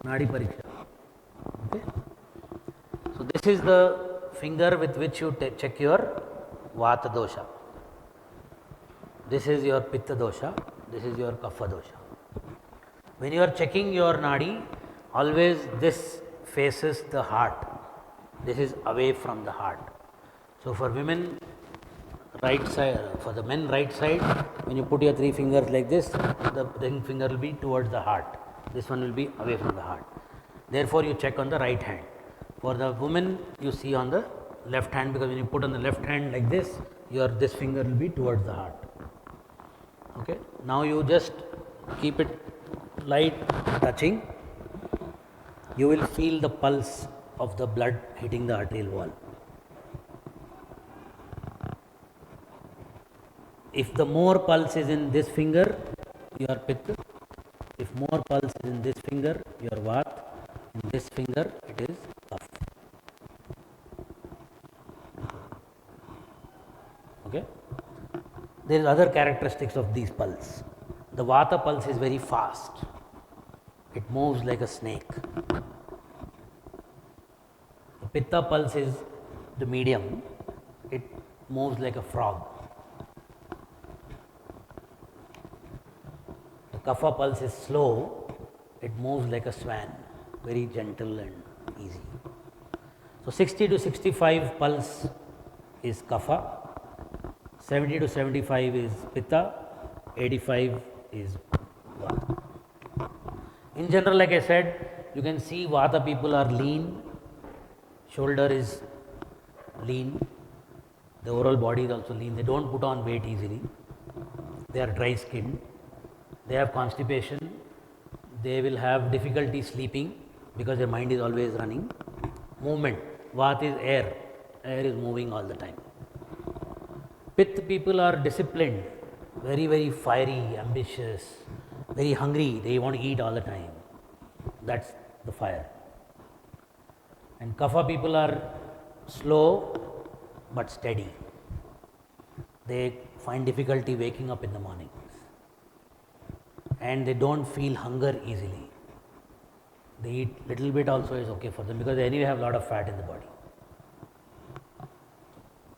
Nadi Pariksha. Okay. So this is the finger with which you check your Vata dosha. This is your Pitta dosha. This is your Kapha dosha. When you are checking your Nadi, always this faces the heart. This is away from the heart. So for women, right side, for the men, right side, when you put your three fingers like this, the ring finger will be towards the heart. This one will be away from the heart. Therefore, you check on the right hand. For the woman, you see on the left hand, because when you put on the left hand like this, this finger will be towards the heart. Okay. Now you just keep it light touching. You will feel the pulse of the blood hitting the arterial wall. If the more pulse is in this finger, your Pitta. If more pulse is in this finger, your Vata. In this finger, it is Kapha. Okay. There is other characteristics of these pulse. The Vata pulse is very fast. It moves like a snake. The Pitta pulse is the medium. It moves like a frog. Kapha pulse is slow, it moves like a swan, very gentle and easy. So 60 to 65 pulse is Kapha, 70 to 75 is Pitta, 85 is Vata. In general, like I said, you can see Vata people are lean, shoulder is lean, the overall body is also lean, they don't put on weight easily, they are dry skinned. They have constipation, they will have difficulty sleeping because their mind is always running. Movement, Vata is air, air is moving all the time. Pitta people are disciplined, very, very fiery, ambitious, very hungry, they want to eat all the time. That's the fire. And Kapha people are slow but steady. They find difficulty waking up in the morning. And they don't feel hunger easily. They eat little bit also is okay for them because they anyway have a lot of fat in the body.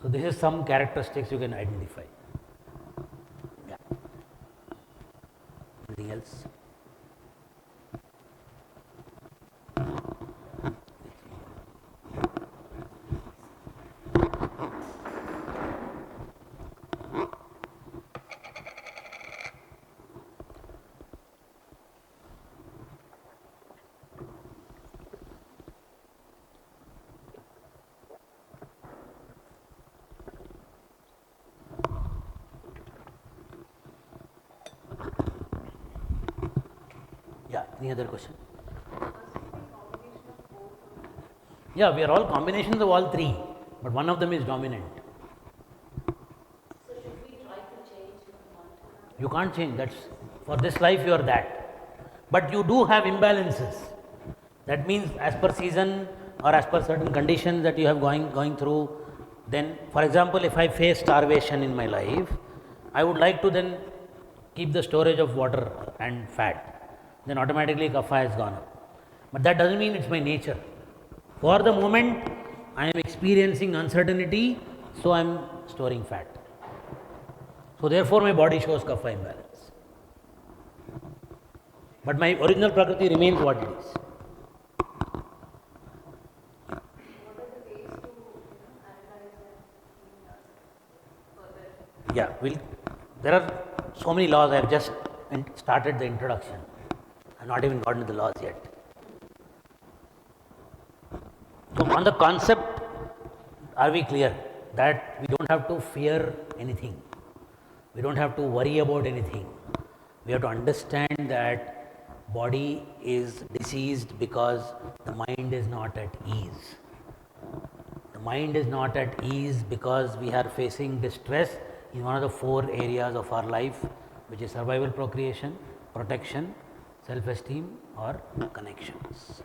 So this is some characteristics you can identify. Yeah. Anything else? Yeah, any other question? Yeah, we are all combinations of all three, but one of them is dominant. So should we try to change from one to another? You can't change, that's For this life, you are that. But you do have imbalances. That means, as per season or as per certain conditions that you have going through, then, for example, if I face starvation in my life, I would like to then keep the storage of water and fat. Then automatically kapha has gone up. But that doesn't mean it's my nature. For the moment, I am experiencing uncertainty, so I am storing fat. So therefore, my body shows kapha imbalance. But my original prakriti remains what it is. Yeah, there are so many laws. I have just started the introduction. I have not even gotten to the laws yet. So, on the concept, are we clear that we don't have to fear anything? We don't have to worry about anything. We have to understand that body is diseased because the mind is not at ease. The mind is not at ease because we are facing distress in one of the 4 areas of our life, which is survival, procreation, protection, self-esteem or connections.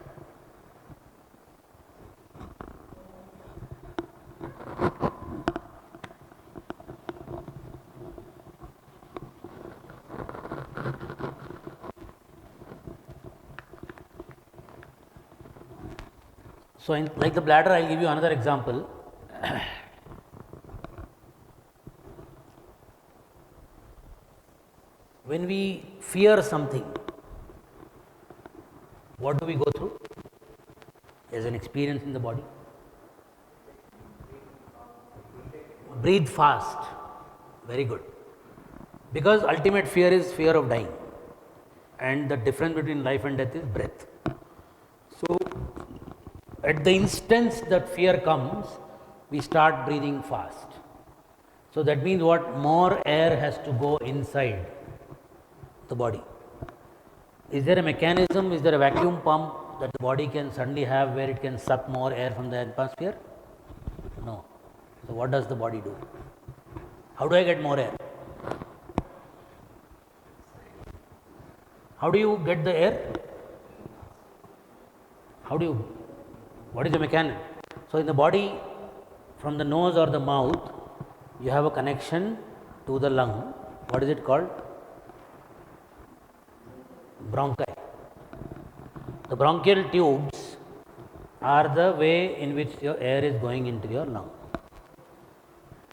So, like the bladder, I will give you another example. When we fear something, what do we go through? There's an experience in the body. Breathe fast. Very good. Because ultimate fear is fear of dying. And the difference between life and death is breath. So, at the instance that fear comes, we start breathing fast. So, that means what? More air has to go inside the body. Is there a mechanism, is there a vacuum pump that the body can suddenly have where it can suck more air from the atmosphere? No. So, what does the body do? How do I get more air? How do you get the air? What is the mechanism? So, in the body, from the nose or the mouth, you have a connection to the lung. What is it called? Bronchi. The bronchial tubes are the way in which your air is going into your lung.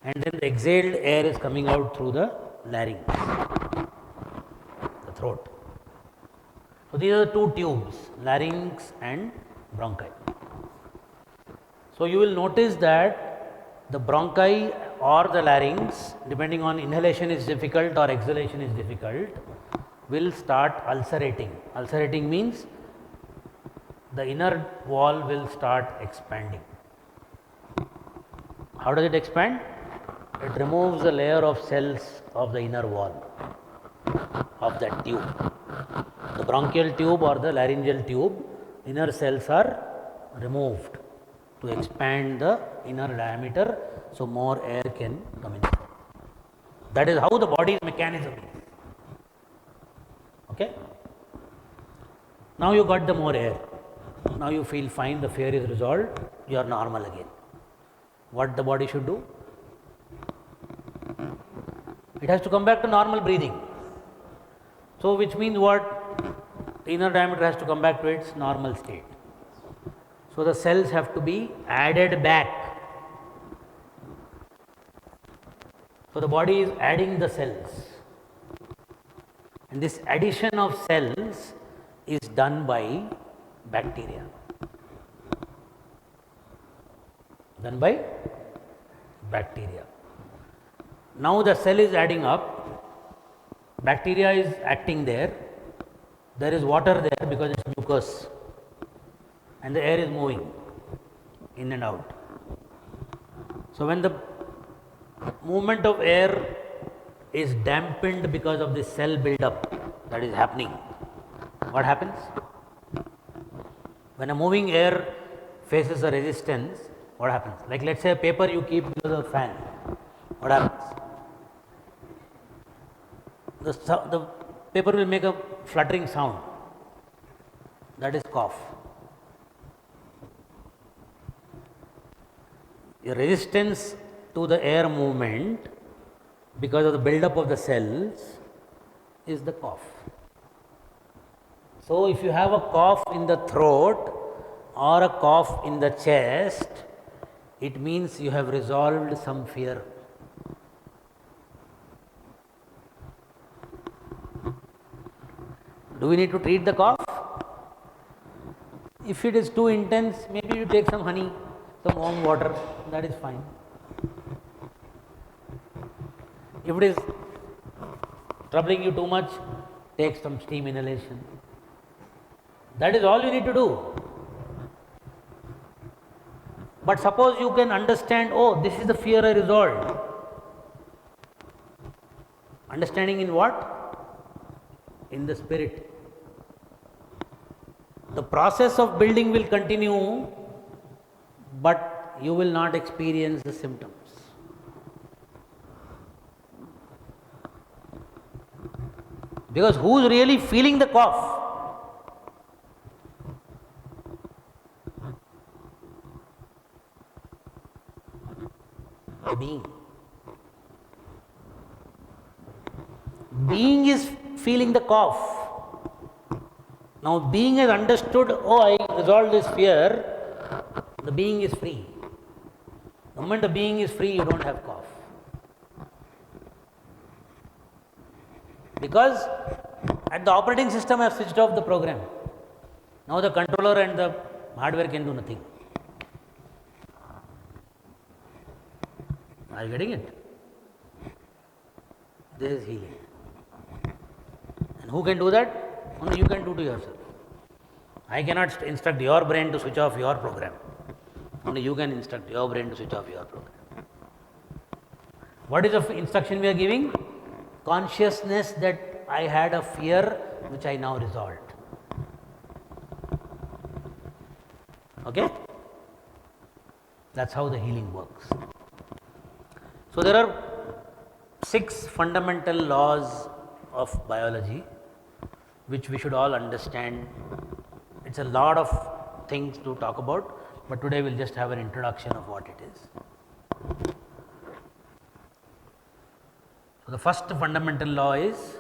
And then the exhaled air is coming out through the larynx, the throat. So, these are the 2 tubes, larynx and bronchi. So, you will notice that the bronchi or the larynx, depending on inhalation is difficult or exhalation is difficult, will start ulcerating. Ulcerating means the inner wall will start expanding. How does it expand? It removes a layer of cells of the inner wall of that tube. The bronchial tube or the laryngeal tube, inner cells are removed to expand the inner diameter, so more air can come in. That is how the body's mechanism is. Okay? Now you got the more air. Now you feel fine, the fear is resolved, you are normal again. What the body should do? It has to come back to normal breathing. So, which means what? The inner diameter has to come back to its normal state. So, the cells have to be added back. So, the body is adding the cells. And this addition of cells is done by bacteria. Done by bacteria. Now the cell is adding up, bacteria is acting there is water there because it is mucus and the air is moving in and out. So, when the movement of air is dampened because of the cell build-up that is happening, what happens? When a moving air faces a resistance, what happens? Like let us say a paper you keep below the fan, what happens? The paper will make a fluttering sound. That is cough. The resistance to the air movement because of the buildup of the cells is the cough. So, if you have a cough in the throat or a cough in the chest, it means you have resolved some fear. Do we need to treat the cough? If it is too intense, maybe you take some honey, some warm water, that is fine. If it is troubling you too much, take some steam inhalation. That is all you need to do. But suppose you can understand, oh, this is the fear I resolved. Understanding in what? In the spirit. The process of building will continue, but you will not experience the symptoms. Because who is really feeling the cough? The being. Being is feeling the cough. Now, being has understood, oh, I resolved this fear, the being is free. The moment the being is free, you don't have cough. Because at the operating system, I have switched off the program. Now, the controller and the hardware can do nothing. Are you getting it? This is healing. And who can do that? Only you can do to yourself. I cannot instruct your brain to switch off your program. Only you can instruct your brain to switch off your program. What is the instruction we are giving? Consciousness that I had a fear which I now resolved. Okay? That's how the healing works. So, there are 6 fundamental laws of biology which we should all understand. It's a lot of things to talk about, but today we will just have an introduction of what it is. So, the first fundamental law is,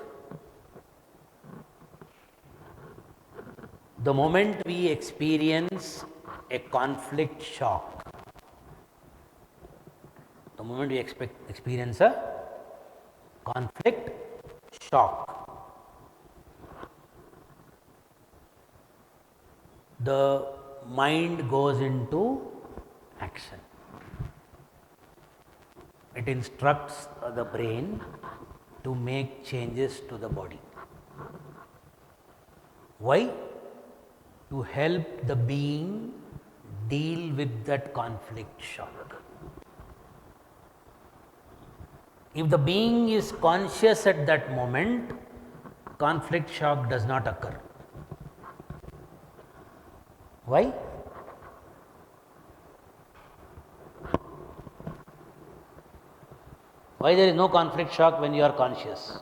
the moment we experience a conflict shock, the moment we experience a conflict shock, the mind goes into action. It instructs the brain to make changes to the body. Why? To help the being deal with that conflict shock. If the being is conscious at that moment, conflict shock does not occur. Why? Why there is no conflict shock when you are conscious?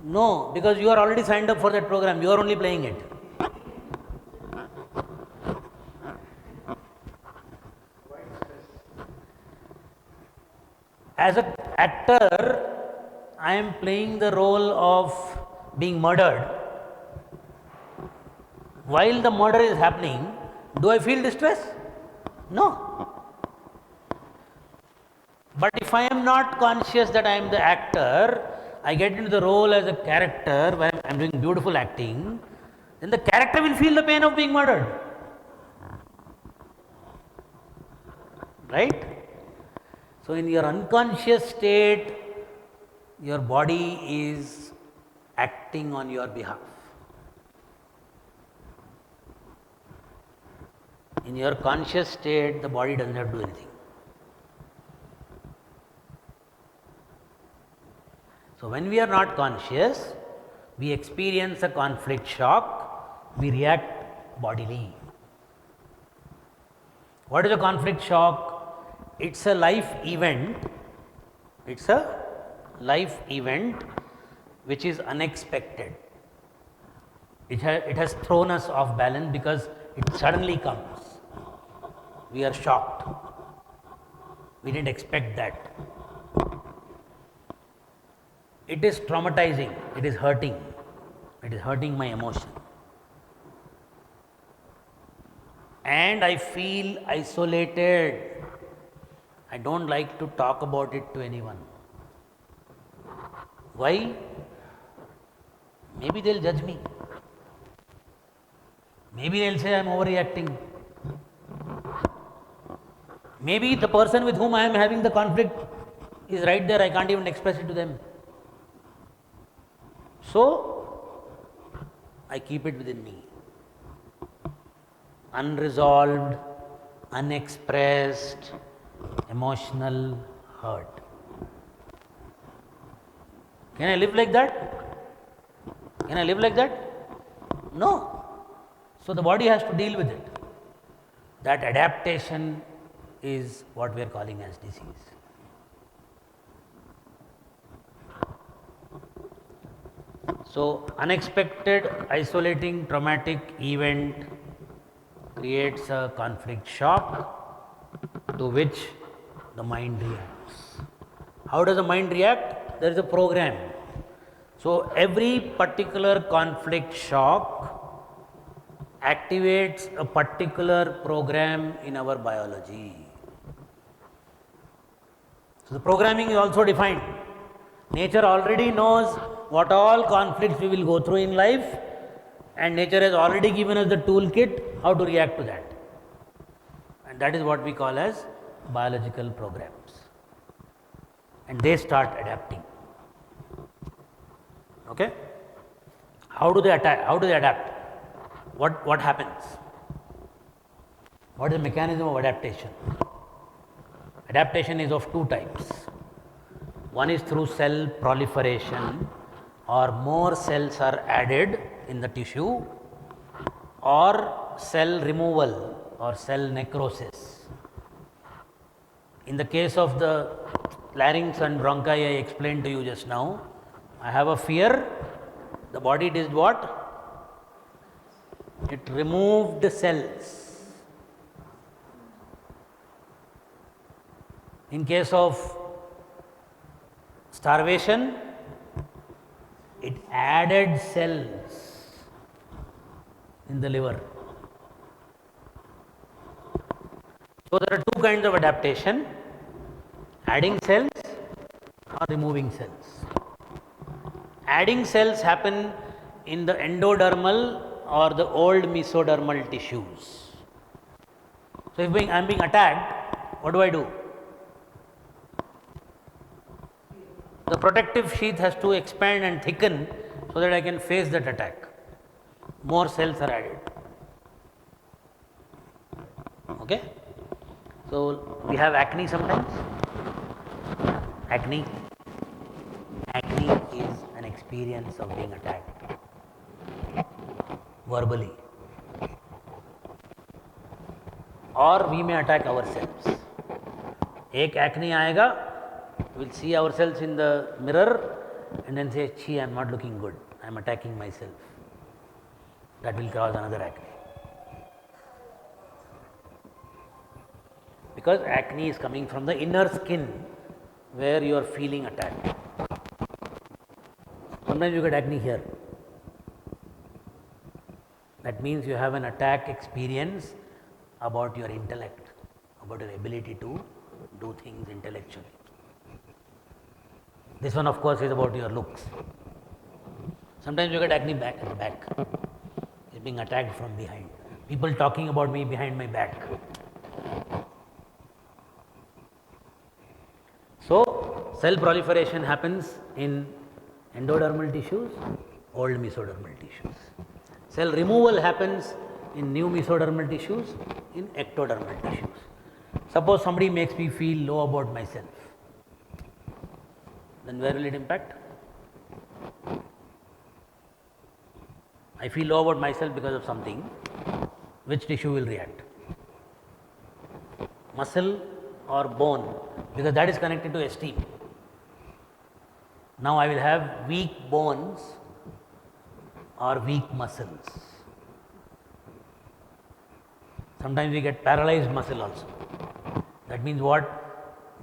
No, because you are already signed up for that program, you are only playing it. As an actor, I am playing the role of being murdered. While the murder is happening, do I feel distress? No. But if I am not conscious that I am the actor, I get into the role as a character where I am doing beautiful acting, then the character will feel the pain of being murdered. Right? So, in your unconscious state, your body is acting on your behalf. In your conscious state, the body does not have to do anything. So, when we are not conscious, we experience a conflict shock, we react bodily. What is a conflict shock? It's a life event, it's a life event which is unexpected. It has thrown us off balance because it suddenly comes. We are shocked. We didn't expect that. It is traumatizing. It is hurting. It is hurting my emotion. And I feel isolated. I don't like to talk about it to anyone. Why? Maybe they'll judge me. Maybe they'll say I'm overreacting. Maybe the person with whom I am having the conflict is right there, I can't even express it to them. So, I keep it within me. Unresolved, unexpressed, emotional hurt. Can I live like that? Can I live like that? No. So, the body has to deal with it. That adaptation is what we are calling as disease. So, unexpected, isolating, traumatic event creates a conflict shock to which the mind reacts. How does the mind react? There is a program. So, every particular conflict shock activates a particular program in our biology. So, the programming is also defined. Nature already knows what all conflicts we will go through in life, and nature has already given us the toolkit how to react to that. And that is what we call as biological programs. And they start adapting. Okay? How do they attack? How do they adapt? What happens? What is the mechanism of adaptation? Adaptation is of two types. One is through cell proliferation, or more cells are added in the tissue, or cell removal or cell necrosis. In the case of the larynx and bronchi I explained to you just now, I have a fear, the body did what? It removed cells. In case of starvation, it added cells in the liver. So, there are two kinds of adaptation: adding cells or removing cells. Adding cells happen in the endodermal or the old mesodermal tissues. So, if I am being attacked, what do? The protective sheath has to expand and thicken so that I can face that attack. More cells are added. Okay? So, we have acne sometimes. Acne. Acne is an experience of being attacked verbally. Or we may attack ourselves. Ek acne aayega, we will see ourselves in the mirror and then say, "Chhi, I am not looking good. I am attacking myself." That will cause another acne. Because acne is coming from the inner skin where you are feeling attacked. Sometimes you get acne here. That means you have an attack experience about your intellect, about your ability to do things intellectually. This one, of course, is about your looks. Sometimes you get acne back at the back. It's being attacked from behind. People talking about me behind my back. So, cell proliferation happens in endodermal tissues, old mesodermal tissues. Cell removal happens in new mesodermal tissues, in ectodermal tissues. Suppose somebody makes me feel low about myself, then where will it impact? I feel low about myself because of something. Which tissue will react? Muscle or bone? Because that is connected to esteem. Now I will have weak bones or weak muscles. Sometimes we get paralyzed muscle also. That means what?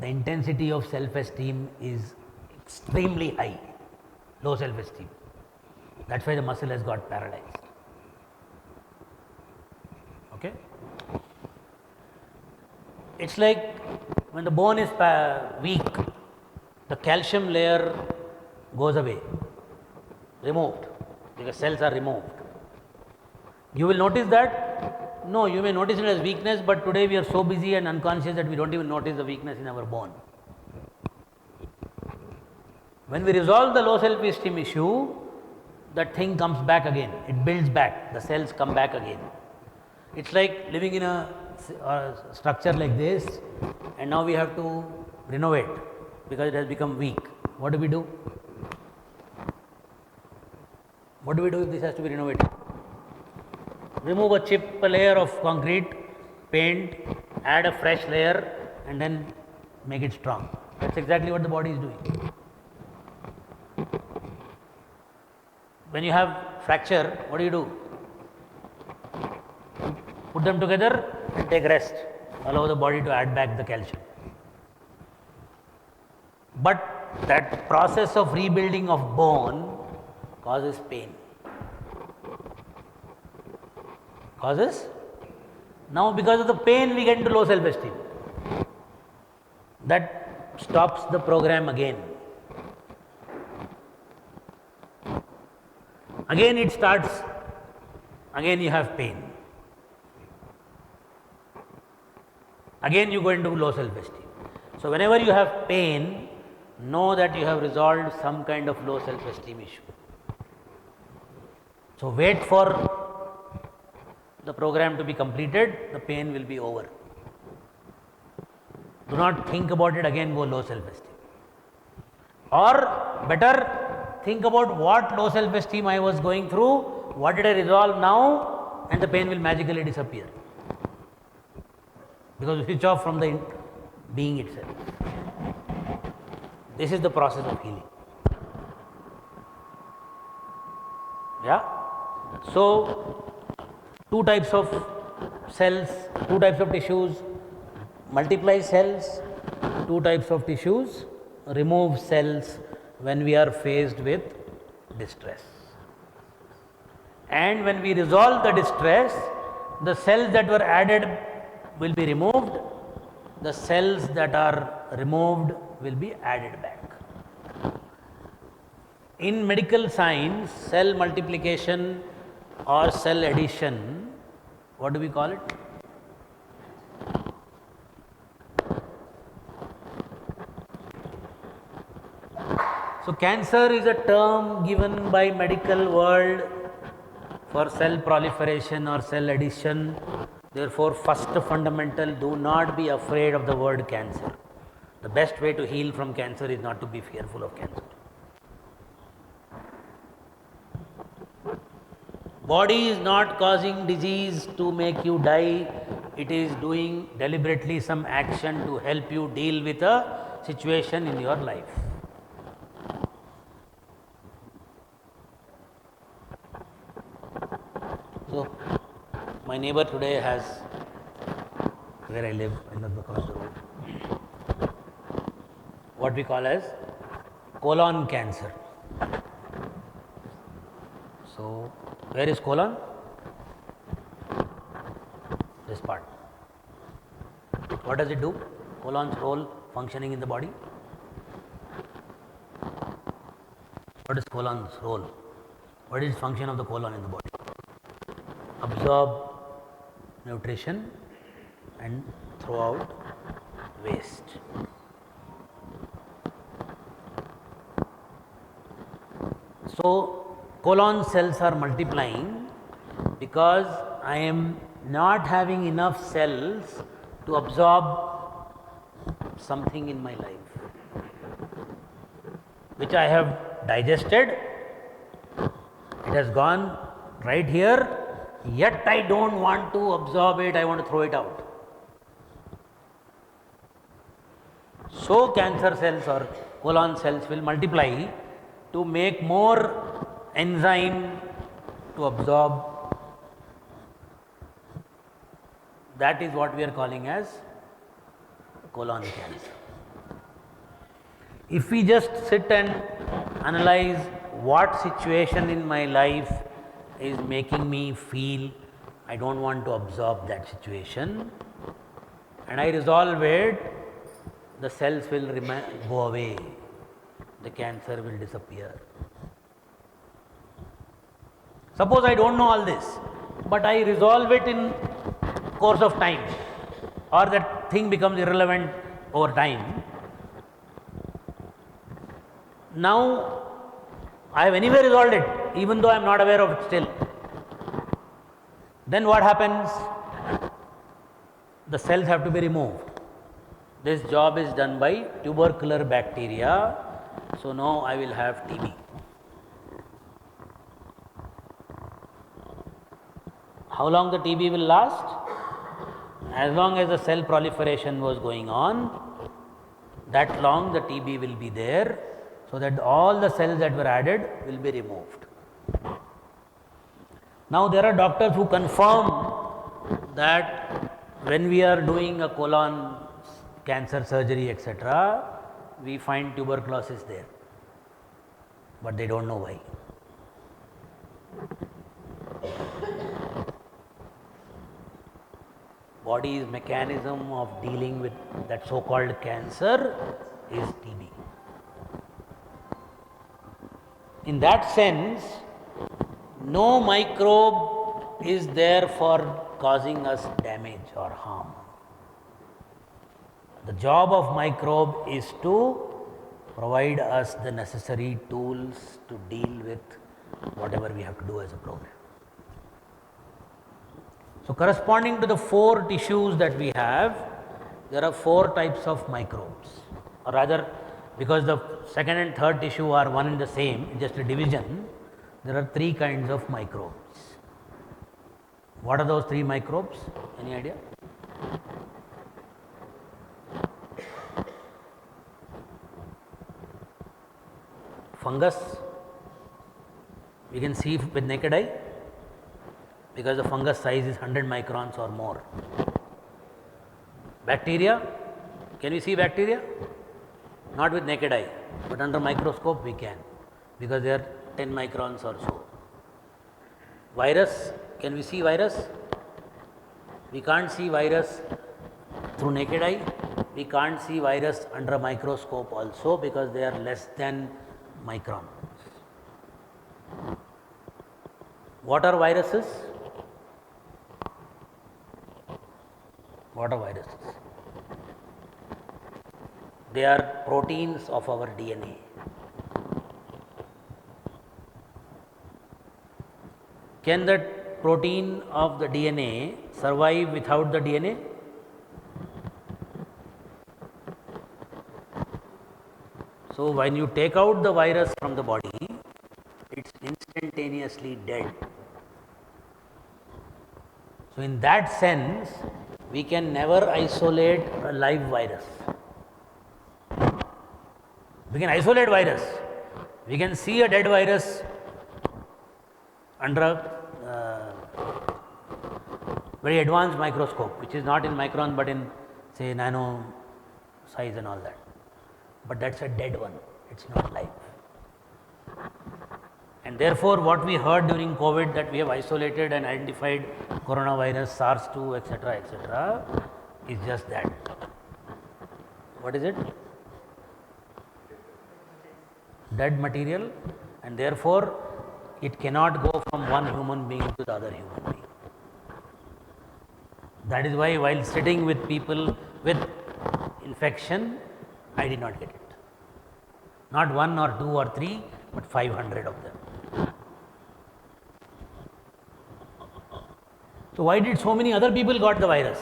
The intensity of self-esteem is extremely high, low self-esteem. That's why the muscle has got paralyzed. Okay? It's like when the bone is weak, the calcium layer goes away, removed, because cells are removed. You will notice that? No, you may notice it as weakness, but today we are so busy and unconscious that we don't even notice the weakness in our bone. When we resolve the low self-esteem issue, that thing comes back again, it builds back, the cells come back again. It's like living in a structure like this, and now we have to renovate because it has become weak. What do we do? What do we do if this has to be renovated? Remove a layer of concrete, paint, add a fresh layer, and then make it strong. That's exactly what the body is doing. When you have fracture, what do? Put them together and take rest. Allow the body to add back the calcium. But that process of rebuilding of bone causes pain. Now because of the pain we get into low self-esteem. That stops the program again. Again it starts, again you have pain. Again you go into low self-esteem. So whenever you have pain, know that you have resolved some kind of low self-esteem issue. So wait for the program to be completed, the pain will be over. Do not think about it again, go low self-esteem. Or better, think about what low self-esteem I was going through, what did I resolve now, and the pain will magically disappear. Because you switch off from the being itself. This is the process of healing. Yeah? So, two types of cells, two types of tissues, multiply cells, two types of tissues, remove cells when we are faced with distress. And when we resolve the distress, the cells that were added will be removed, the cells that are removed will be added back. In medical science, cell multiplication or cell addition, what do we call it? So cancer is a term given by medical world for cell proliferation or cell addition. Therefore, first fundamental, do not be afraid of the word cancer. The best way to heal from cancer is not to be fearful of cancer. Body is not causing disease to make you die, it is doing deliberately some action to help you deal with a situation in your life. So, my neighbor today has, where I live, across the road, what we call as colon cancer. So, where is colon? This part. What does it do? Colon's role functioning in the body. What is colon's role? What is function of the colon in the body? Absorb nutrition and throw out waste. So, colon cells are multiplying because I am not having enough cells to absorb something in my life, which I have digested, it has gone right here, yet I don't want to absorb it, I want to throw it out. So cancer cells or colon cells will multiply to make more enzyme to absorb. That is what we are calling as colon cancer. If we just sit and analyze what situation in my life is making me feel I don't want to absorb that situation, and I resolve it, the cells will go away, the cancer will disappear. Suppose I don't know all this, but I resolve it in course of time, or that thing becomes irrelevant over time. Now I have anyway resolved it, even though I am not aware of it still. Then what happens? The cells have to be removed. This job is done by tubercular bacteria. So now I will have TB. How long the TB will last? As long as the cell proliferation was going on, that long the TB will be there, so that all the cells that were added will be removed. Now there are doctors who confirm that when we are doing a colon cancer surgery, etc., we find tuberculosis there, but they don't know why. Body's mechanism of dealing with that so-called cancer is TB. In that sense, no microbe is there for causing us damage or harm. The job of microbe is to provide us the necessary tools to deal with whatever we have to do as a program. So corresponding to the 4 tissues that we have, there are 4 types of microbes, or rather, because the second and third tissue are one and the same, just a division, there are 3 kinds of microbes. What are those 3 microbes? Any idea? Fungus, we can see with naked eye, because the fungus size is 100 microns or more. Bacteria, can we see bacteria? Not with naked eye, but under microscope we can, because they are 10 microns or so. Virus, can we see virus? We can't see virus through naked eye. We can't see virus under a microscope also, because they are less than micron. What are viruses? What are viruses? They are proteins of our DNA. Can that protein of the DNA survive without the DNA? So when you take out the virus from the body, it's instantaneously dead. So in that sense, we can never isolate a live virus. We can isolate virus. We can see a dead virus under a very advanced microscope, which is not in micron but in, say, nano size and all that. But that's a dead one, it's not live. And therefore, what we heard during COVID, that we have isolated and identified coronavirus, SARS-2, etc., is just that. What is it? Dead material, and therefore it cannot go from one human being to the other human being. That is why while sitting with people with infection, I did not get it. Not 1 or 2 or 3, but 500 of them. So why did so many other people got the virus?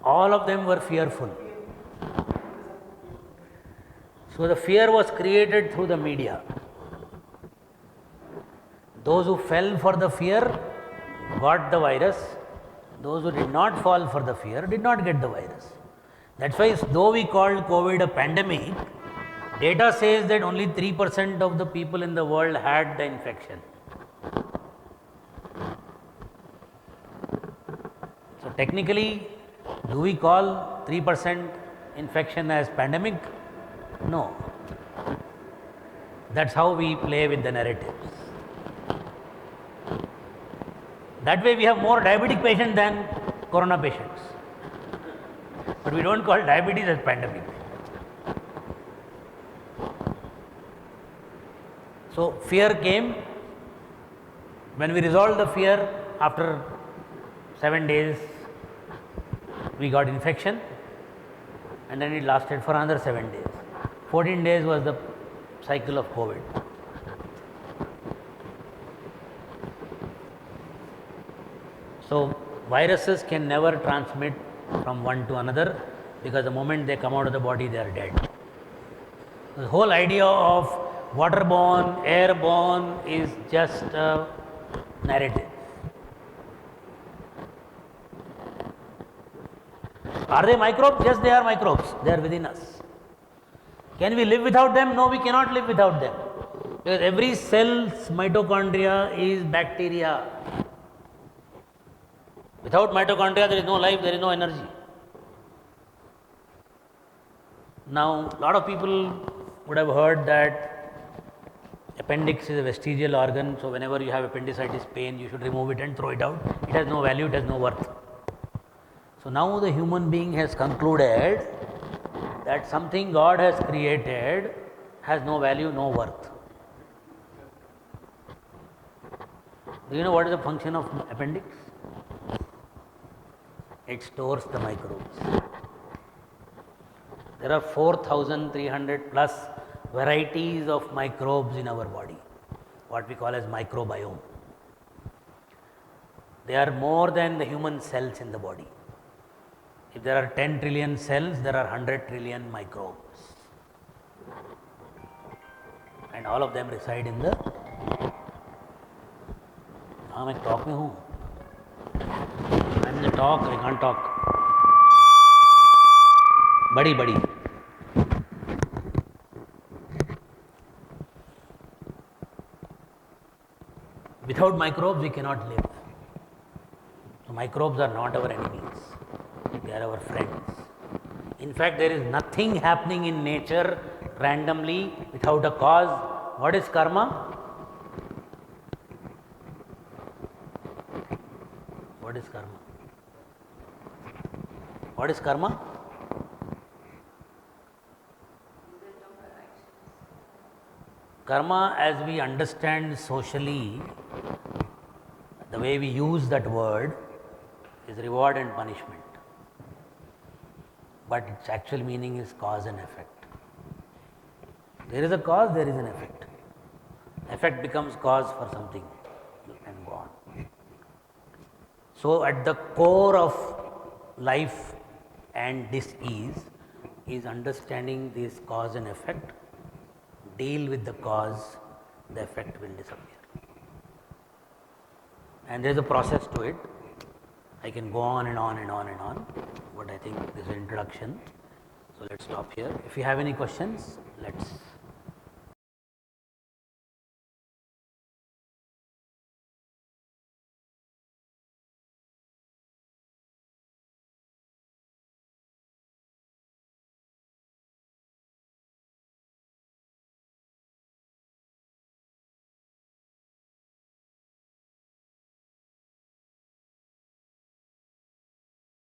All of them were fearful. So the fear was created through the media. Those who fell for the fear got the virus. those who did not fall for the fear did not get the virus. That's why, though we called COVID a pandemic, data says that only 3% of the people in the world had the infection. So, technically, do we call 3% infection as pandemic? No. That's how we play with the narratives. That way, we have more diabetic patients than corona patients. But we don't call diabetes as pandemic. So, fear came. When we resolved the fear, after 7 days, we got infection, and then it lasted for another 7 days. 14 days was the cycle of COVID. So, viruses can never transmit from one to another, because the moment they come out of the body, they are dead. The whole idea of waterborne, airborne is just a narrative. Are they microbes? Yes, they are microbes. They are within us. Can we live without them? No, we cannot live without them. Because every cell's mitochondria is bacteria. Without mitochondria, there is no life, there is no energy. Now, a lot of people would have heard that appendix is a vestigial organ, so whenever you have appendicitis pain, you should remove it and throw it out. It has no value, it has no worth. So, now the human being has concluded that something God has created has no value, no worth. Do you know what is the function of appendix? It stores the microbes. There are 4,300 plus varieties of microbes in our body, what we call as microbiome. They are more than the human cells in the body. If there are 10 trillion cells, there are 100 trillion microbes. And all of them reside in the. हाँ मैं talk में हूँ. I'm in the talk, I can't talk. बड़ी. Without microbes, we cannot live. So, microbes are not our enemies, they are our friends. In fact, there is nothing happening in nature randomly without a cause. What is karma? What is karma? What is karma? Karma, as we understand socially, the way we use that word is reward and punishment. But its actual meaning is cause and effect. There is a cause, there is an effect. Effect becomes cause for something and go on. So, at the core of life and dis-ease is understanding this cause and effect. Deal with the cause, the effect will disappear. And there is a process to it. I can go on and on and on and on, but I think this is an introduction. So, let us stop here. If you have any questions, let us